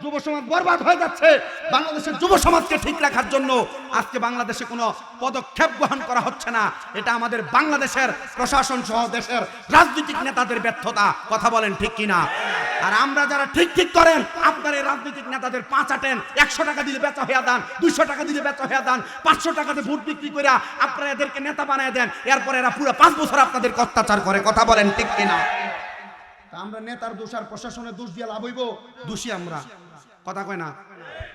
যুব সমাজ বরবাদ হয়ে যাচ্ছে। বাংলাদেশের যুব সমাজকে ঠিক রাখার জন্য আজকে বাংলাদেশে কোনো পদক্ষেপ গ্রহণ করা হচ্ছে না। এটা আমাদের বাংলাদেশের প্রশাসন সহ দেশের রাজনৈতিক নেতাদের ব্যর্থতা। কথা বলেন ঠিক কিনা? আর আমরা যারা ঠিক করেন, আপনার এই রাজনৈতিক নেতাদের 5 আটেন 100 টাকা দিলে বেচা হয়ে দেন, 200 টাকা দিলে বেচা হয়ে দেন, 500 টাকাতে ভোট বিক্রি করে আপনারা এদেরকে নেতা বানায় দেন। এরপর এরা পুরো 5 বছর আপনাদের অত্যাচার করে। কথা বলেন ঠিক কিনা? আমরা নেতার দোষ আর প্রশাসনের দোষ দিয়ে লাভ হইব? দোষী আমরা। কথা কয় না?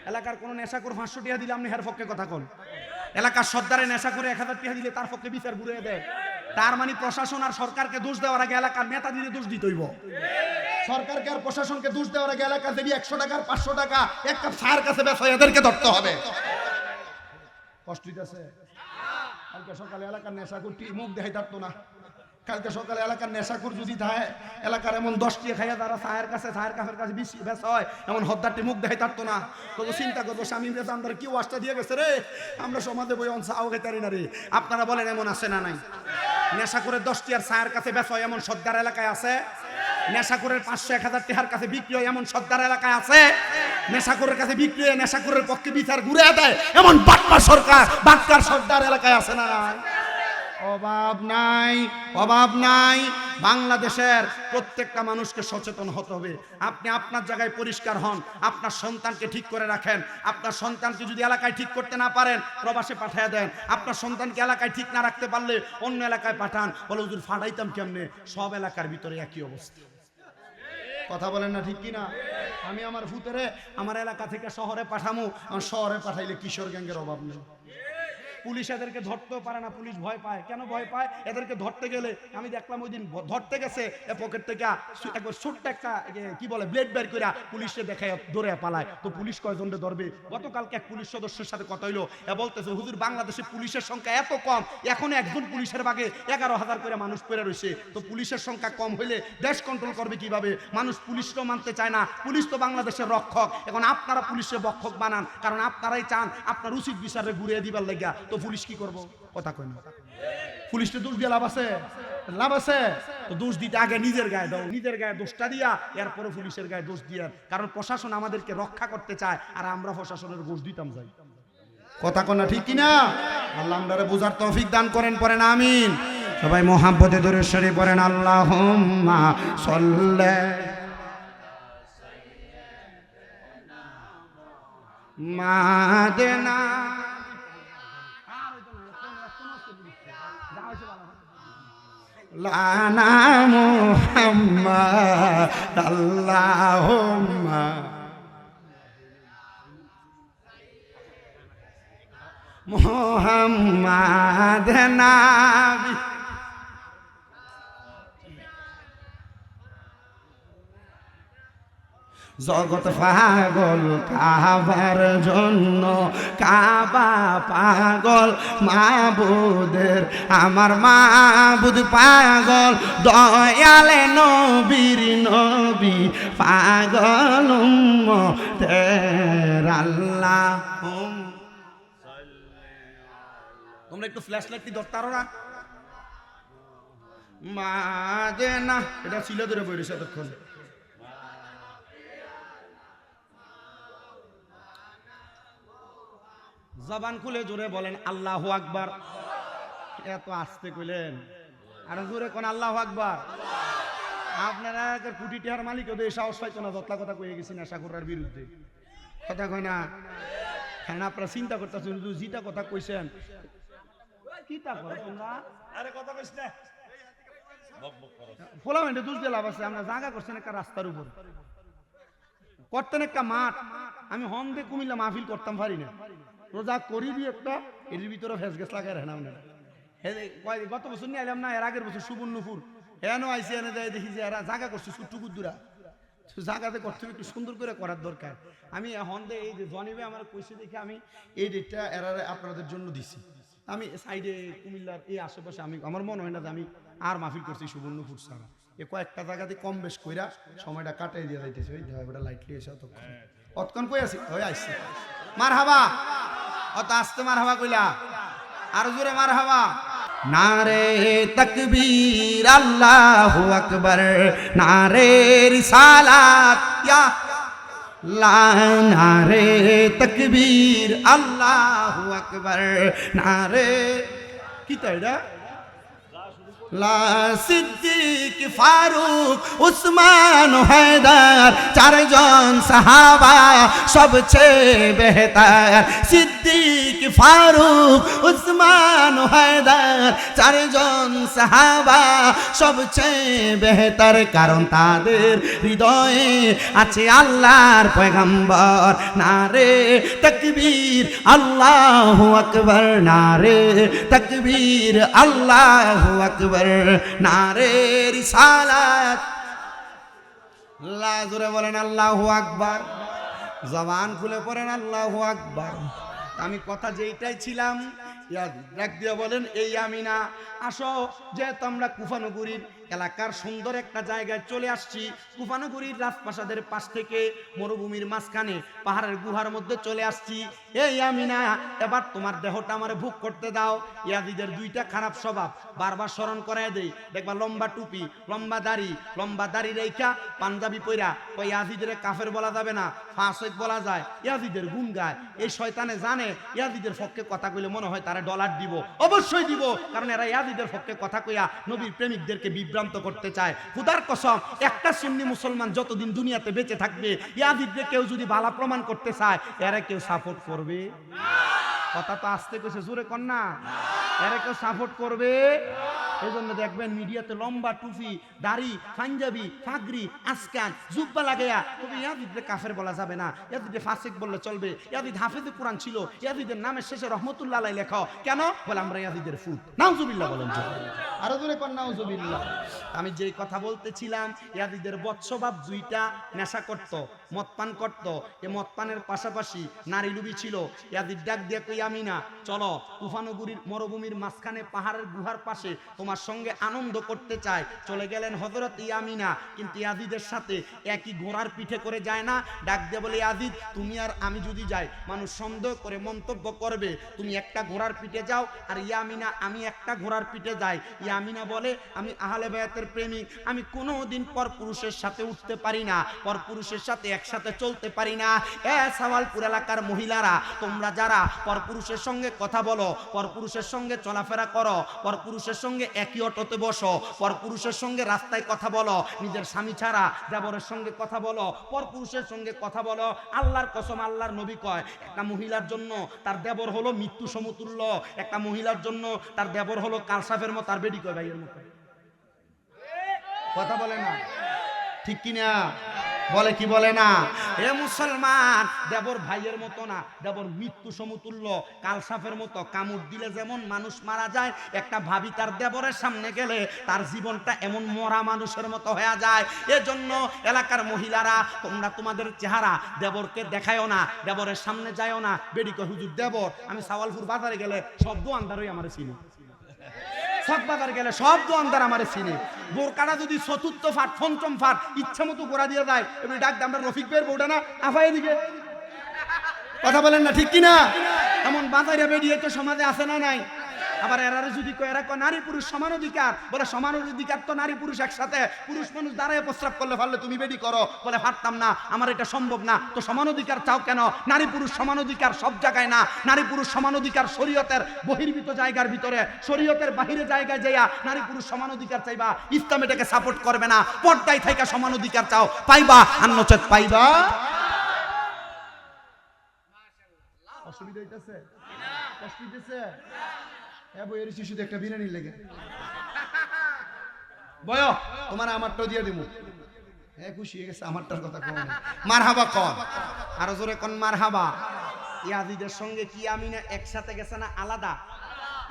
এলাকার কোন নেশা করে 500 টাকা দিলে আপনি হের পক্ষে কথা কন। এলাকার সর্দারে নেশা করে 1000 টাকা দিলে তার পক্ষে বিচার ঘুরিয়ে দেয়। তার মানে প্রশাসন আর সরকারকে দোষ দেওয়ার আগে এলাকার নেতা দিলে দোষ দিতে হইব। সরকারকে আর প্রশাসনকে দোষ দেওয়ার আগে এলাকা যদি 100 টাকার 500 টাকা এক কাপ চায়ের কাছে বেচা এদেরকে ধরতে হবে। কষ্ট হইতেছে? কালকে সকালে এলাকার নেশাকুর মুখ দেখাই থাকতো না। কালকে সকালে এলাকার নেশাকুর যদি থাকে এলাকার এমন 10টি খাইয়া যারা চায়ের কাপের কাছে বেশি বেচা হয় এমন হদ্দারটি মুখ দেখাই থাকতো না। কত চিন্তা করবো স্বামী আমরা কি ওয়াজটা দিয়ে গেছে রে, আমরা সমাজে বই চাও খাইতারি না রে। আপনারা বলেন এমন আছে না নাই? নেশাকুরের 10টি আর চায়ের কাছে বেচা হয় এমন সর্দার এলাকায় আছে? নেশাকুরের 500-1000 টাকার কাছে বিক্রি হয় এমন সর্দার এলাকায় আছে? নেশাকুরের কাছে বিক্রি হয় নেশাকুরের পক্ষে বিচার ঘুরে দেয় এমন বাটপার সরকার বাটকার সর্দার এলাকায় আছে না নাই? অভাব নাই, অভাব নাই। বাংলাদেশের প্রত্যেকটা মানুষকে সচেতন হতে হবে। আপনি আপনার জায়গায় পরিষ্কার হন, আপনার সন্তানকে ঠিক করে রাখেন। আপনার সন্তানকে যদি এলাকায় ঠিক করতে না পারেন প্রবাসে পাঠিয়ে দেন। আপনার সন্তানকে এলাকায় ঠিক না রাখতে পারলে অন্য এলাকায় পাঠান। বলে হুজুর ফাটাইতাম কেমনে? সব এলাকার ভিতরে একই অবস্থা। কথা বলেন না ঠিক কিনা? আমি আমার ভূতেরে আমার এলাকা থেকে শহরে পাঠামু, শহরে পাঠাইলে কিশোর গ্যাংয়ের অভাব নেই। পুলিশ এদেরকে ধরতেও পারে না, পুলিশ ভয় পায়। কেন ভয় পায়? এদেরকে ধরতে গেলে আমি দেখলাম ওই দিন ধরতে গেছে পকেট থেকে একবার ছোট্ট একটা কি বলে ব্লেড বের করে পুলিশে দেখায় ধরে পালায়। তো পুলিশ কয়জনকে ধরবে? গতকালকে এক পুলিশ সদস্যের সাথে কথা হইলো, বলতেছে হুজুর বাংলাদেশে পুলিশের সংখ্যা এত কম, এখন একজন পুলিশের বাগে 11,000 করে মানুষ পড়ে রয়েছে। তো পুলিশের সংখ্যা কম হইলে দেশ কন্ট্রোল করবে কিভাবে? মানুষ পুলিশকেও মানতে চায় না। পুলিশ তো বাংলাদেশের রক্ষক। এখন আপনারা পুলিশের বক্ষক বানান, কারণ আপনারাই চান আপনার উচিত বিচারে ঘুরিয়ে দিবার লাগিয়া। তো পুলিশ কি করবো? কথা কয় না। পুলিশকে দোষ দিয়ে লাভ আছে? লাভ আছে? তো দোষ দিতে আগে নিজের গায়ে দাও, নিজের গায়ে দোষটা দিয়া এরপরে পুলিশের গায়ে দোষ দিয়ে। কারণ প্রশাসন আমাদেরকে রক্ষা করতে চায় আর আমরা প্রশাসনের দোষ দিতাম যাই। কথা কয় না ঠিক কিনা? আল্লাহ আমাদের বুঝার তৌফিক দান করেন, পড়েন আমিন। সবাই মোহাব্বতে দরুদ শরীফ পড়েন। আল্লাহুম্মা সাল্লি মাদেনা লানা মুহাম্মাদ আল্লাহুম্মা মুহাম্মাদ নাবি জগৎ পাগল কাবার জন্য, কাবা পাগল মাবুদের, আমার মাবুদ পাগল দয়ালে নবীর নবী পাগল উম্মতের আল্লাহ। তোমরা একটু ফ্ল্যাশ লাইটটি ধরতে পারো না? মাঝে না এটা ছিল ধরে বইরেছে এতক্ষণ। জবান খুলে জোরে বলেন আল্লাহু আকবার। এত আস্তে কইলেন, আর জোরে কোন আল্লাহু আকবার। আপনারা কোটি টাকার মালিক ওদের সাহস পাইতো না যতলা কথা কয়ে গেছি নেশাখোরের বিরুদ্ধে। কথা কয় না? হ্যাঁ, আপনারা চিন্তা করতেছেন যেটা কথা কইছেন কিতা করো তোমরা? আরে কথা কইছ না, ফোলামেন্টে দোষ দিয়ে লাভ আছে? আমরা জায়গা করছেন একটা রাস্তার উপর, করতেন একটা মাঠ। আমি হন্দে কুমিল্লা মাহফিল করতাম পারি না, রোজা করি দিয়ে একটা এর ভিতরে ফেস গেছ লাগাই রাখেন। গত বছর নিয়ে এলাম না, এর আগের বছর সুবর্ণপুর এনো আইসি, এনে যাই দেখি যে এরা জায়গা করছে সুট্টুকুদ্দুরা। জায়গাতে করতে একটু সুন্দর করে করার দরকার। আমি হন্দে এই যে জনিবে আমার কইছে দেখে আমি এই ডেটটা এরা আপনাদের জন্য দিছি। আমি সাইডে কুমিল্লার এই আশেপাশে আমি আমার মনে হয় না যে আমি আর মাহফিল করছি সুবর্ণপুর ছাড়া। এ কয়েকটা জায়গাতে কম বেশ কইরা সময়টা কাটাই দিয়ে যাইতেছে। ওই ওটা লাইটলি এসে অতক্ষণ কই আছি ওই আসছি। মার হাবা অত আসতে মার হাবা কইলা, আর জোরে মার হাবা। নারে তাকবীর আল্লাহু আকবার, নারে রিসালাত ইয়া নারে তাকবীর আল্লাহু আকবার, নারে কি তাইডা লা সিদ্দিক ফারুক উসমান হায়দার, চারজন সাহাবা সবচেয়ে বেহতর। সিদ্দিক ফারুক উসমান হায়দার, চারজন সাহাবা সবচেয়ে বেহতর, কারণ তাদের হৃদয়ে আছে আল্লাহর পয়গম্বর। নারে তাকবীর আল্লাহু আকবার, নারে তাকবীর আল্লাহু আকবার, নারে রিসালাত আল্লাহ জোরে বলেন আল্লাহু আকবার, জবান খুলে পড়েন আল্লাহু আকবার। আমি কথা যেইটাই ছিলাম, ডাক দিয়ে বলেন এই আমিনা আসো, যেহেতু আমরা কুফানগরীর এলাকার সুন্দর একটা জায়গায় চলে আসছি, কুফানগরীর রাজপ্রাসাদের পাশ থেকে মরুভূমির মাঝখানে পাহাড়ের গুহার মধ্যে চলে আসছি। এই আমিনা এবার তোমার দেহটা আমার ভোগ করতে দাও। ইয়াজিদের দুইটা খারাপ স্বভাব বারবার স্মরণ করায় দেই। দেখবা লম্বা টুপি, লম্বা দাড়ি রেখা পাঞ্জাবি পইরা ওই ইয়াজিদের কাফের বলা যাবে না, ফাসিক বলা যায়, ইয়াজিদের গুণ গায়। এই শয়তানে জানে ইয়াজিদের পক্ষে কথা কইলে মনে হয় তারা ডলার দিব, অবশ্যই দিব, কারণ এরা ইয়াজিদের পক্ষে কথা কইয়া নবীর প্রেমিকদেরকে বিভ্রান্ত করতে চায়। খুদার কসম, একটা সুন্নি মুসলমান যতদিন দুনিয়াতে বেঁচে থাকবে, ইয়াজিদকে কেউ যদি ভালো প্রমাণ করতে চায়, এরা কেউ সাপোর্ট করবে? কথা তো আসতে কইছে, জোরে কর না, এরা কেউ সাপোর্ট করবে? এই জন্য দেখবেন মিডিয়াতে লম্বা টুপি, দাড়ি, পাঞ্জাবি, পাগড়ি, আসকান, জুব্বা লাগাইয়া, তবে ইয়াজিদকে কাফের বলা যাবে না, ইয়াজিদকে ফাসিক বললে চলবে। ইয়াজিদ হাফেজে কোরআন ছিল, ইয়াজিদের নামের শেষে রহমতুল্লাহ আলাইহি লেখা, কেন বলে আমরা ইয়াজিদের ফুট। নাউজুবিল্লাহ বলেন, আরো জোরে কর নাউজুবিল্লাহ। আমি যেই কথা বলতেছিলাম, ইয়াজিদের বৎসবাব দুইটা, নেশা করত, মদ পান করত, এই মদ পানের পাশাপাশি নারী লুবি ছিল। ইয়াজিদ ডাক দিয়ে কই আমিনা চলো, কুফানগরীর মরুভূমির মাঝখানে পাহাড়ের গুহার পাশে তোমার সঙ্গে আনন্দ করতে চাই। চলে গেলেন হযরত ইয়ামিনা, কিন্তু ইয়াজিদের সাথে একই ঘোড়ার পিঠে করে যায় না। ডাক দিয়ে বলে ইয়াজিদ তুমি আর আমি যদি যাই, মানুষ সন্দেহ করে মন্তব্য করবে, তুমি একটা ঘোড়ার পিঠে যাও, আর ইয়ামিনা আমি একটা ঘোড়ার পিঠে যাই। ইয়ামিনা বলে আমি আহলে বায়াতের প্রেমিক, আমি কোনোদিন পর পুরুষের সাথে উঠতে পারি না, পর পুরুষের সাথে একসাথে চলতে পারি না। সাওয়ালপুর এলাকার মহিলারা, তোমরা যারা পর পুরুষের সঙ্গে কথা বলো, পর পুরুষের সঙ্গে চলাফেরা করো, পর পুরুষের সঙ্গে একই অটোতে বসো, পর পুরুষের সঙ্গে রাস্তায় কথা বলো, নিজের স্বামী ছাড়া দেবরের সঙ্গে কথা বলো, পর পুরুষের সঙ্গে কথা বলো, আল্লাহর কসম আল্লাহর নবী কয় একটা মহিলার জন্য তার দেবর হলো মৃত্যু সমতুল্য, একটা মহিলার জন্য তার দেবর হলো কালসাফের মতো, আর বেডি কয় ভাইয়ের মতো। কথা বলে না, ঠিক কিনা? বলে কি বলে না? এ মুসলমান, দেবর ভাইয়ের মতো না, দেবর মৃত্যু সমতুল্য, কালসাফের মতো। কামড় দিলে যেমন মানুষ মারা যায়, একটা ভাবি তার দেবরের সামনে গেলে তার জীবনটা এমন মরা মানুষের মতো হয়ে যায়। এজন্য এলাকার মহিলারা, তোমরা তোমাদের চেহারা দেবরকে দেখায়ও না, দেবরের সামনে যায়ও না। বেডি কয় হুজুর দেবর, আমি সাওয়ালপুর বাজারে গেলে সব দোকানদারই আমার চিনি, সব বাজার গেলে সব দোকানদার আমার চিনি। বোরকাটা যদি চতুর্থ ফাট পঞ্চম ফাট ইচ্ছা মতো গোড়া দিয়ে যায়, এমনি ডাক আমরা রফিক ভাইয়ের বউটা না আফাই দিকে। কথা বলেন না, ঠিক কিনা? এমন বাজারে বেরিয়ে তো সমাজে আছে না নাই? আবার এরা যদি এরা কয় নারী পুরুষ সমান অধিকার, বলে সমান অধিকার তো নারী পুরুষ একসাথে, পুরুষ মানুষ দাঁড়ায় প্রস্রাব করলে পারলে তুমি বেডি করো, বলে পারতাম না, আমার এটা সম্ভব না। তো সমান অধিকার চাও কেন? নারী পুরুষ সমান অধিকার সব জায়গায় না, নারী পুরুষ সমান অধিকার শরীয়তের বহির্ভূত জায়গার ভিতরে, শরীয়তের বাহিরে জায়গায় যাইয়া নারী পুরুষ সমান অধিকার চাইবা, ইসলাম এটাকে সাপোর্ট করবে না। পর্দায় থাইকা সমান অধিকার চাও, পাইবা, আর নচেত পাইবা। অসুবিধা হইতেছে? কষ্ট হইতেছে? বইয়ের শিশুদের একটা বিরিয়ানি লেগে বয়, তোমার আমারটাও দিয়ে দিব। খুশি হয়ে গেছে, আমারটার কথা কম, মারহাবা কন, আরো জোরে কন মারহাবা। ইয়াজিদের সঙ্গে কি আমিনা একসাথে গেছে না আলাদা?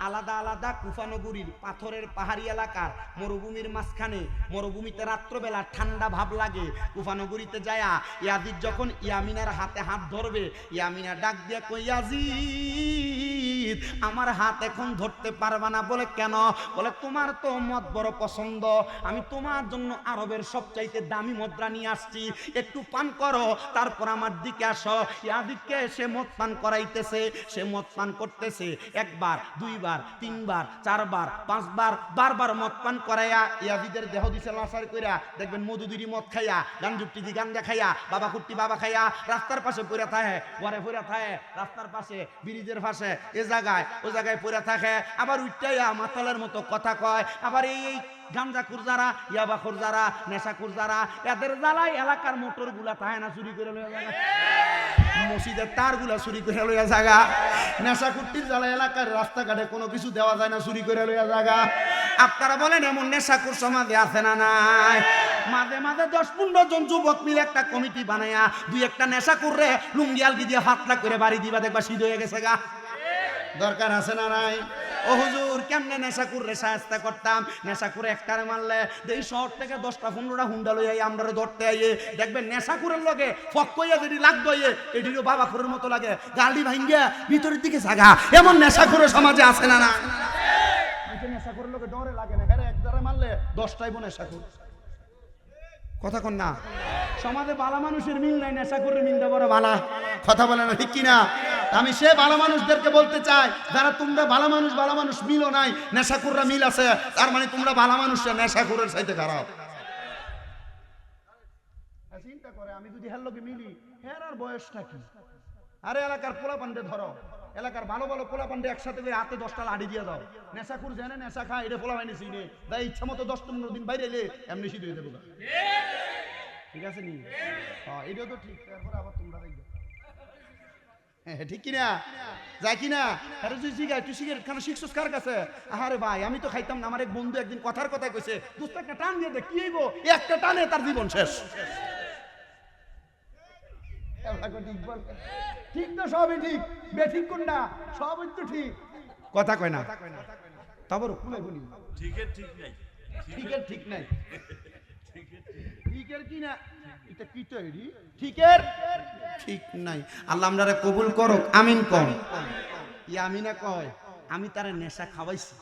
আলাদা আলাদা কুফানগরীর পাথরের পাহাড়ি এলাকার মরুভূমির মাঝখানে, মরুভূমিতে রাত্রবেলা ঠান্ডা ভাব লাগে। কুফানগরীতে যায়া ইয়াজিদ যখন ইয়ামিনার হাতে হাত ধরবে, ইয়ামিনা ডাক দিয়ে কই ইয়াজিদ আমার হাত এখন ধরতে পারবা না। বলে কেন? বলে তোমার তো মদ বড় পছন্দ, আমি তোমার জন্য আরবের সবচাইতে দামি মুদ্রা নিয়ে আসছি, একটু পান করো, তারপর আমার দিকে আসো। ইয়াজিদকে সে মদ পান করাইতেছে, সে মদ পান করতেছে, একবার দুইবার তিনবার চারবার পাঁচবার, বারবার মদ পান করাইয়া ইয়াজিদের দেহ দিছে লাসার কইরা। দেখবেন মধুদিরি মদ খাইয়া, গান জুপটি দি গান দেখাইয়া, বাবা কুট্টি বাবা খাইয়া রাস্তার পাশে পড়ে থাকে, ঘরে পড়ে থাকে, রাস্তার পাশে ব্রিজের পাশে এ জায়গায় ও জায়গায় পড়ে থাকে। আবার উঠটাইয়া মাতালের মতো কথা কয়। আবার এই গাঞ্জাখুর যারা, ইয়াবাখুর যারা, নেশাখুর যারা, এদের জ্বালায় এলাকার মোটর গুলা থাকে না, চুরি করে লইয়া জায়গা, মসজিদের তার গুলা চুরি করে লইয়া জায়গা, নেশাখুরটির জ্বালা এলাকার রাস্তাঘাটে কোনো কিছু দেওয়া যায় না, চুরি করে লইয়া জায়গা। আপনারা বলেন এমন নেশাখুর সমাজে আছে না নাই? মাঝে মাঝে 10-15 জন যুবক মিলে একটা কমিটি বানায়া দুই একটা নেশাখুর রে লুঙ্গি আলগি দিয়ে হাতলা করে বাড়ি দিবা, দেখবা শীত হয়ে গেছে গা। দরকার আছে না নাই? ও হুজুর কেমনে নেশাকুরে শায়েস্তা করতাম। নেশাকুরে একটারে মারলে এই শহর থেকে 10টা 15টা হুন্ডা লই আই আমরা ধরতে আইয়ে দেখবেন নেশাকুরের লগে ফক কইয়া যদি লাগতো এটিরও বাবা খুরের মতো লাগে, গাড়ি ভাঙ্গিয়া ভিতরের দিকে জাগা। এমন নেশাকুরে সমাজে আছে না? না, নেশাকুরের লগে ডরে লাগে না, হ্যাঁ একদারে মারলে 10টাই বোন নেশাকুর। কথা কন না, সমাজে ভালো মানুষের মিল নাই, নেশাকুরের মিলটা বড় ভালো। কথা বলে না ঠিক কিনা? আমি সে ভালো মানুষদেরকে বলতে চাই, যারা তোমরা ভালো মানুষ মিলও নাই, নেশাকুররা মিল আছে, তার মানে তোমরা ভালো মানুষ নেশাকুরের চাইতে খারাপ। চিন্তা করে আমি যদি হের লোকে মিলি, হের আর বয়সটা কি? আরে এলাকার পোলা পান্ডে ধরো, এলাকার ভালো ভালো পোলা পান্ডে একসাথে করে হাতে 10টা লাঠি দিয়ে দাও। নেশাকুর জেনে নেশা খায়, এটা পোলা পাইনি চিনে তাই ইচ্ছা মতো 10-15 দিন বাইরে এলে এমনি শীত হয়ে দেবো। ঠিক আছে নি? হ্যাঁ এটাও তো ঠিক। তারপরে আবার তোমরা দেখবে ঠিক কিনা? যায় কিনা? আরে তুই শিখাই, তুই সিগারেট খানা শিখছিস কার কাছে? আরে ভাই আমি তো খাইতাম না। আমার এক বন্ধু একদিন কথার কথা কইছে, দোস্ত একটা টান দিয়ে দেখ, কি হইব? একটা টানে তার জীবন শেষ। ঠিক তো সবই ঠিক, বেঠিক কোনটা? সবই তো ঠিক। কথা কয় না, তারপর খুলে বলি ঠিকের ঠিক নাই, ঠিকের ঠিক নাই, ঠিকের কি না এটা কি তৈরি? ঠিকের ঠিক নাই। আল্লাহ আমরারে কবুল করুক, আমিন কর। ইয়া আমিনা কয় আমি তারে নেশা খাওয়াইছি,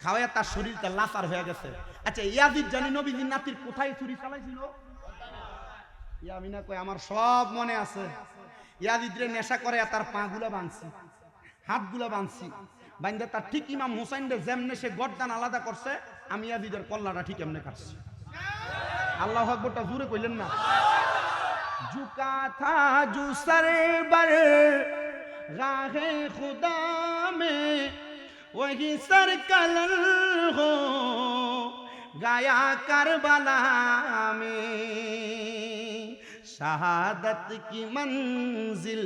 খাওয়াইয়া তার শরীরটা লাচার হয়ে গেছে। আচ্ছা ইয়াজিদ জানি নবীজির নাতির কোথায় ছুরি চালাইছিল? ইয়া আমিনা কয় আমার সব মনে আছে। ইয়াজিদরে নেশা করে তার পা গুলা বাঁধছি, হাত গুলা বাঁধছি, বান্ধে তার ঠিক ইমাম হুসাইনরে যেমনে সে গর্দান আলাদা করছে, আমি ইয়াজিদের কল্লাটা ঠিক এমনি কাটছি। আল্লাহু আকবারটা জোরে কইলেন না? झुका था जो सर बर राहे खुदा में वही सर कलर हो गाया करबला में शहादत की मंजिल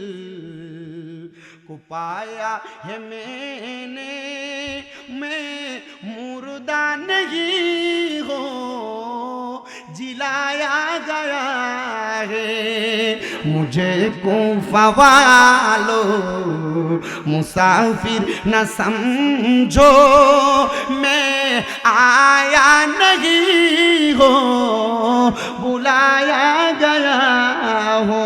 को पाया है मैंने मैं मुर्दा नहीं हो जिलाया गया है मुझे कूफा वालो मुसाफिर न समझो मैं आया नहीं हो बुलाया गया हो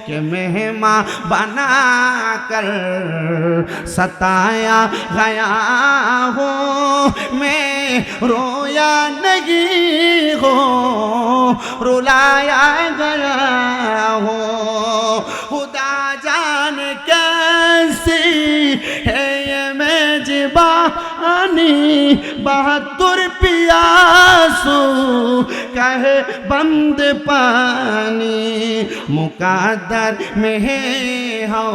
कि मेहमान बना कर सताया गया हो मैं रोया नहीं हो रुलाया गया हो खुदा जाने कैसी है ये मेजबानी 72 पियासू कहे बंद पानी मुकद्दर में हो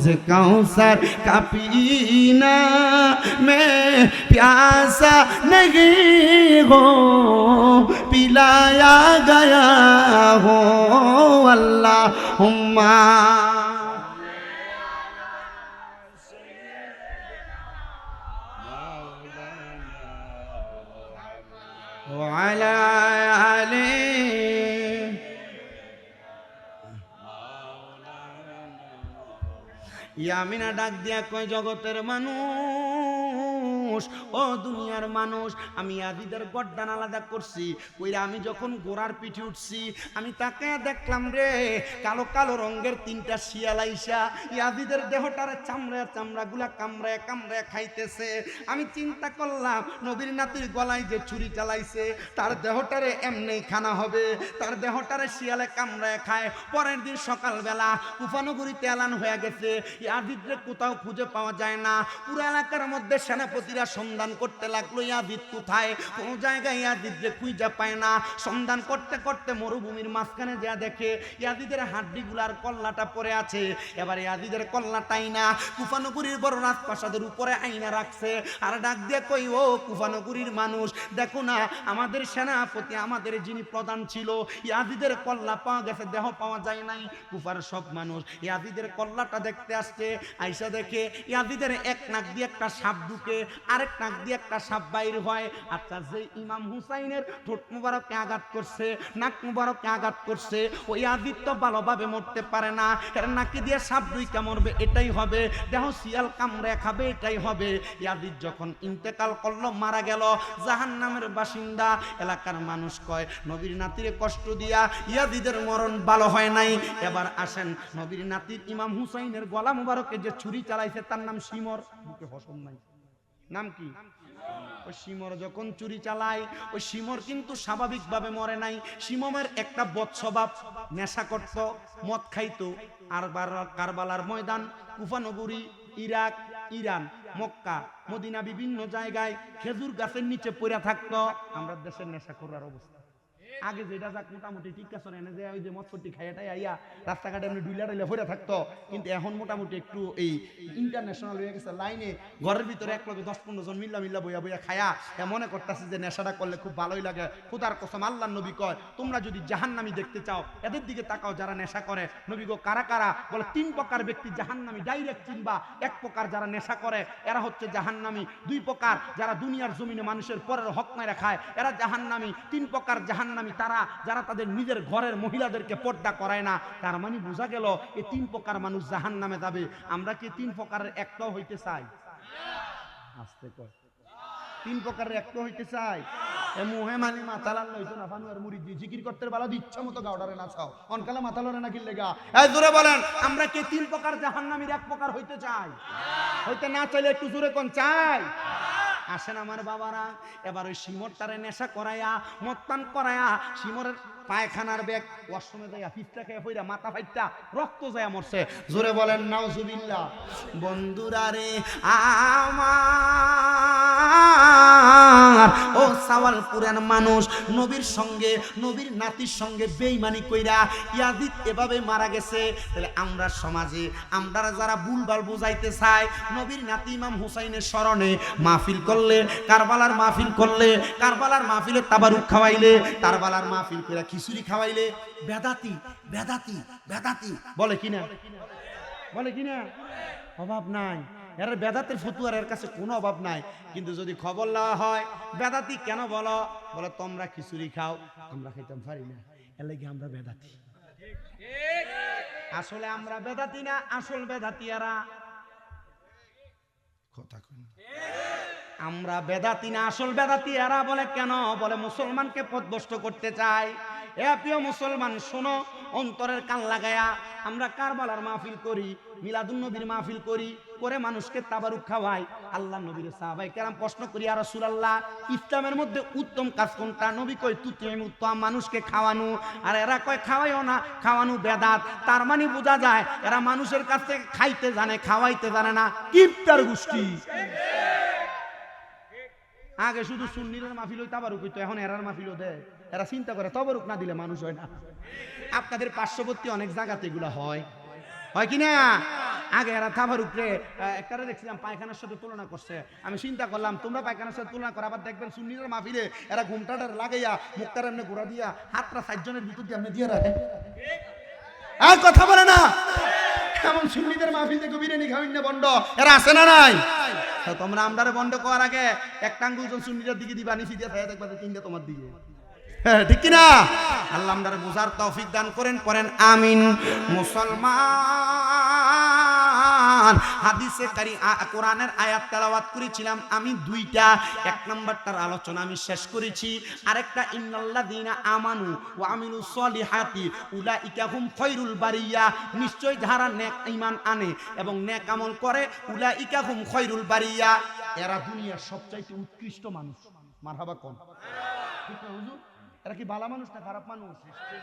ज़ कौसर का पीना मैं प्यासा नहीं हो पिलाया गया हो अल्लाहुम्मा وعلى آله ইয়ামিনা ডাক দিয়া কয় জগতের মানুষ, ও দুনিয়ার মানুষ, আমি ইয়াজিদের গর্দান আলাদা করছি কইরা আমি যখন গোড়ার পিঠে উঠছি আমি তাকে দেখলাম রে কালো কালো রঙের 3টা শিয়াল আইসা ইয়াজিদের দেহটারে চামড়াগুলা কামড়ায় কামড়ায় খাইতেছে। আমি চিন্তা করলাম নবীর নাতির গলায় যে ছুরি চালাইছে তার দেহটারে এমনি খানা হবে, তার দেহটারে শিয়ালে কামড়ায় খায়। পরের দিন সকালবেলা কুফানগরীতে এলান হয়ে গেছে, ইয়াজিদরে কোথাও খুঁজে পাওয়া যায় না। পুরো এলাকার মধ্যে সেনাপতিরা সন্ধান করতে লাগলো ইয়াজিদ কোথায়, কোন জায়গায় ইয়াজিদরে খুঁজে পায় না। সন্ধান করতে করতে মরুভূমির মাঝখানে যা দেখে ইয়াজিদের হাড্ডিগুলার কল্লাটা পড়ে আছে। এবার ইয়াজিদের কল্লাটাই না কুফানগরীর বড় রাজপ্রাসাদের উপরে আইনা রাখছে। আর ডাক দিয়ে কই ও কুফানগরীর মানুষ দেখো না, আমাদের সেনাপতি আমাদের যিনি প্রধান ছিল ইয়াজিদের কল্লা পাওয়া গেছে, দেহ পাওয়া যায় নাই। কুফার সব মানুষ ইয়াজিদের কল্লাটা দেখতে আসছে, আইসা দেখে ইয়াজিদের এক নাক দিয়ে একটা সাপ ঢুকে আরেক নাক দিয়ে একটা সাপ বাইর হয়। আচ্ছা, যে ইমাম হুসাইনের ঠোঁট মুবারকে আঘাত করছে, নাক মুবারকে আঘাত করছে, ওই ইয়াজিদ তো ভালোভাবে মরতে পারে না, এর নাকি দিয়ে সাপ দুইটা মরবে, এটাই হবে। দেহ শিয়াল কামড়ে খাবে, এটাই হবে। ইয়াজিদ যখন ইন্তেকাল করলো, মারা গেল, জাহান্নামের বাসিন্দা। এলাকার মানুষ কয় নবীর নাতিরে কষ্ট দিয়া ইয়াজিদের মরণ ভালো হয় নাই। এবার আসেন, নবীর নাতির ইমাম হুসাইনের গলা মুবারকে যে ছুরি চালাইছে তার নাম শিমর। বুকে হসম নাই, নাম কি? ওই শিমর যখন চুরি চালায়, ওই শিমর কিন্তু স্বাভাবিকভাবে মরে নাই। শিমমের একটা বদস্বভাব, নেশা করত, মদ খাইতো। আর কারবালার ময়দান, কুফা নগরী, ইরাক, ইরান, মক্কা, মদিনা, বিভিন্ন জায়গায় খেজুর গাছের নিচে পড়ে থাকতো। আমরা দেশের নেশা করার অবস্থা আগে যেটা যাক মোটামুটি ঠিক আছে, এনে যে ওই যে মৎসটি খাইয়াটাই আইয়া রাস্তাঘাটে এমনি ডুইলা ডুইলা ভরে থাকতো। কিন্তু এখন মোটামুটি একটু এই ইন্টারন্যাশনাল হয়ে গেছে, লাইনে ঘরের ভিতরে এক লগে 10-15 জন মিল্লা বইয়া বইয়া খায়া মনে করতেছে যে নেশাটা করলে খুব ভালোই লাগে। খোদার কসম, আল্লাহর নবী কয়, তোমরা যদি জাহান্নামী দেখতে চাও এদের দিকে তাকাও যারা নেশা করে। নবী গো, কারা কারা? বলে 3 প্রকার ব্যক্তি জাহান্নামী, ডাইরেক্ট চিনবা। 1 প্রকার যারা নেশা করে, এরা হচ্ছে জাহান্নামী। 2 প্রকার যারা দুনিয়ার জমিনে মানুষের পরের হক মেরে খায়, এরা জাহান্নামী। 3 প্রকার জাহান্নামী তারা যারা তাদের নিজের ঘরের মহিলাদেরকে পর্দা করায় না। তার মানে বোঝা গেল এই 3 প্রকার মানুষ জাহান্নামে যাবে। আমরা কি 3 প্রকারের একটাও হইতে চাই? আস্তে কয়, 3 প্রকারের একটা হইতে চাই? এ মুহে মানি মাতালাল লইছো না ফানুয়ার মুড়ি দি জিকির করতে বালা ইচ্ছা মতো গাওডারে নাচাও, অনকালা মাতালরে না কিল লাগা। এই জোরে বলেন, আমরা কি 3 প্রকার জাহান্নামীর 1 প্রকার হইতে চাই? হইতে না চাইলে একটু জোরে কোন চাই? আসেন আমার বাবারা, এবার ওই শিমরটারে নেশা করাইয়া, মত্তান করাইয়া, শিমরের পায়খানার ব্যাগ ওয়াশরুমে যাইয়া পিঠটা খেয়ে পইরা মাথা ফাইটটা রক্ত যায় মরছে। জোরে বলেন নাউজুবিল্লাহ। বন্ধুরা রে আমার, ও সাওয়ালপুরের মানুষ, নবীর সঙ্গে, নবীর নাতির সঙ্গে বেঈমানি কইরা ইয়াজিদ এভাবে মারা গেছে। তাহলে আমরা সমাজে আমরা যারা ভুলভাল বুঝাইতে চাই, নবীর নাতি ইমাম হুসাইনের স্মরণে মাহফিল করলে, কারবালার মাহফিল করলে, কারবালার মাহফিলে তাবারুক খাওয়াইলে, কারবালার মাহফিল কইরা খিচুড়ি খাওয়াইলে বেদাতি বেদাতি বেদাতি বলে কিনা? বলে কিনা? অভাব নাই, এর বেদাতের ফতুয়ার এর কাছে কোনো অভাব নাই। কিন্তু যদি খবর লওয়া হয় বেদাতি কেন বলো, বলে তোমরা খিচুড়ি খাও, আমরা খাইতাম পারি না, এর লাগি আমরা বেদাতি। আসলে আমরা বেদাতি না, আসল বেদাতি এরা। কথা কই না, আমরা বেদাতি না, আসল বেদাতি এরা। বলে কেন? বলে মুসলমানকে পথভ্রষ্ট করতে চায়। এ প্রিয় মুসলমান শোনো, অন্তরের কান লাগায়া আমরা কারবালার মাহফিল করি, মিলাদুন নবীর মাহফিল করি, করে মানুষকে তাবারুক খাওয়াই। আল্লাহ নবীর সাহাবায়ে কেরাম প্রশ্ন করি, ইয়া রাসূলুল্লাহ, ইসলামের মধ্যে উত্তম কাজ কোনটা? নবী কয় তুতিম, উত্তম মানুষকে খাওয়ানো। আর এরা কয় খাওয়াইও না, খাওয়ানো বেদাত। তার মানে বোঝা যায় এরা মানুষের কাছ থেকে খাইতে জানে, খাওয়াইতে জানে না। কিপটার গোষ্ঠী। আগে শুধু সুন্নিদের মাহফিল হই তাবারুক হইতো, এখন এরার মাহফিলও দেয়। এরা চিন্তা করে তাবারুক না দিলে মানুষ হয় না। আপনাদের পার্শ্ববর্তী অনেক জায়গাতে এগুলো হয়, হয় কিনা? আগে এরা তাবারুক রে একটা দেখছিলাম পায়খানার সাথে তুলনা করছে। আমি চিন্তা করলাম তোমরা পায়খানার সাথে তুলনা করো, আবার দেখবেন সুন্নিদের মাহফিলে এরা ঘুমটাটার লাগাইয়া মুখটার এমনি ঘোরা দিয়া হাতটা 4 জনের ভিতর দিয়ে এমনি দিয়ে রাখে। আর কথা বলে না, এমন সুন্নিদের মাহফিল থেকে বিরিয়ানি খাওয়াই না বন্ড, এরা আছে না নাই? তোমরা আমরারে বন্ধ করার আগে একটা আঙ্গুল সুন্নিদের দিকে দিবা, নিচে দিয়ে থাকে দেখবা 3টা তোমার দিকে। ঠিক কিনা? আল্লাহ আমরারে বোঝার তৌফিক দান করেন, পড়েন আমিন। মুসলমান, হাদিসে কোরআনের আয়াত তেলাওয়াত করেছিলাম আমি 2টা। 1 নাম্বারটার আলোচনা আমি শেষ করেছি। আরেকটা ইন্নাল্লাযীনা আমানু ওয়া আমিলুস সলিহাতি উলাইকা হুম খায়রুল বারিয়া, নিশ্চয় যারা নেক ঈমান আনে এবং নেক আমল করে, উলাইকা হুম খায়রুল বারিয়া, এরা দুনিয়ার সবচাইতে উৎকৃষ্ট মানুষ। মারহাবা কোন? ঠিক না হুজুর? এরা কি ভালো মানুষ না খারাপ মানুষ?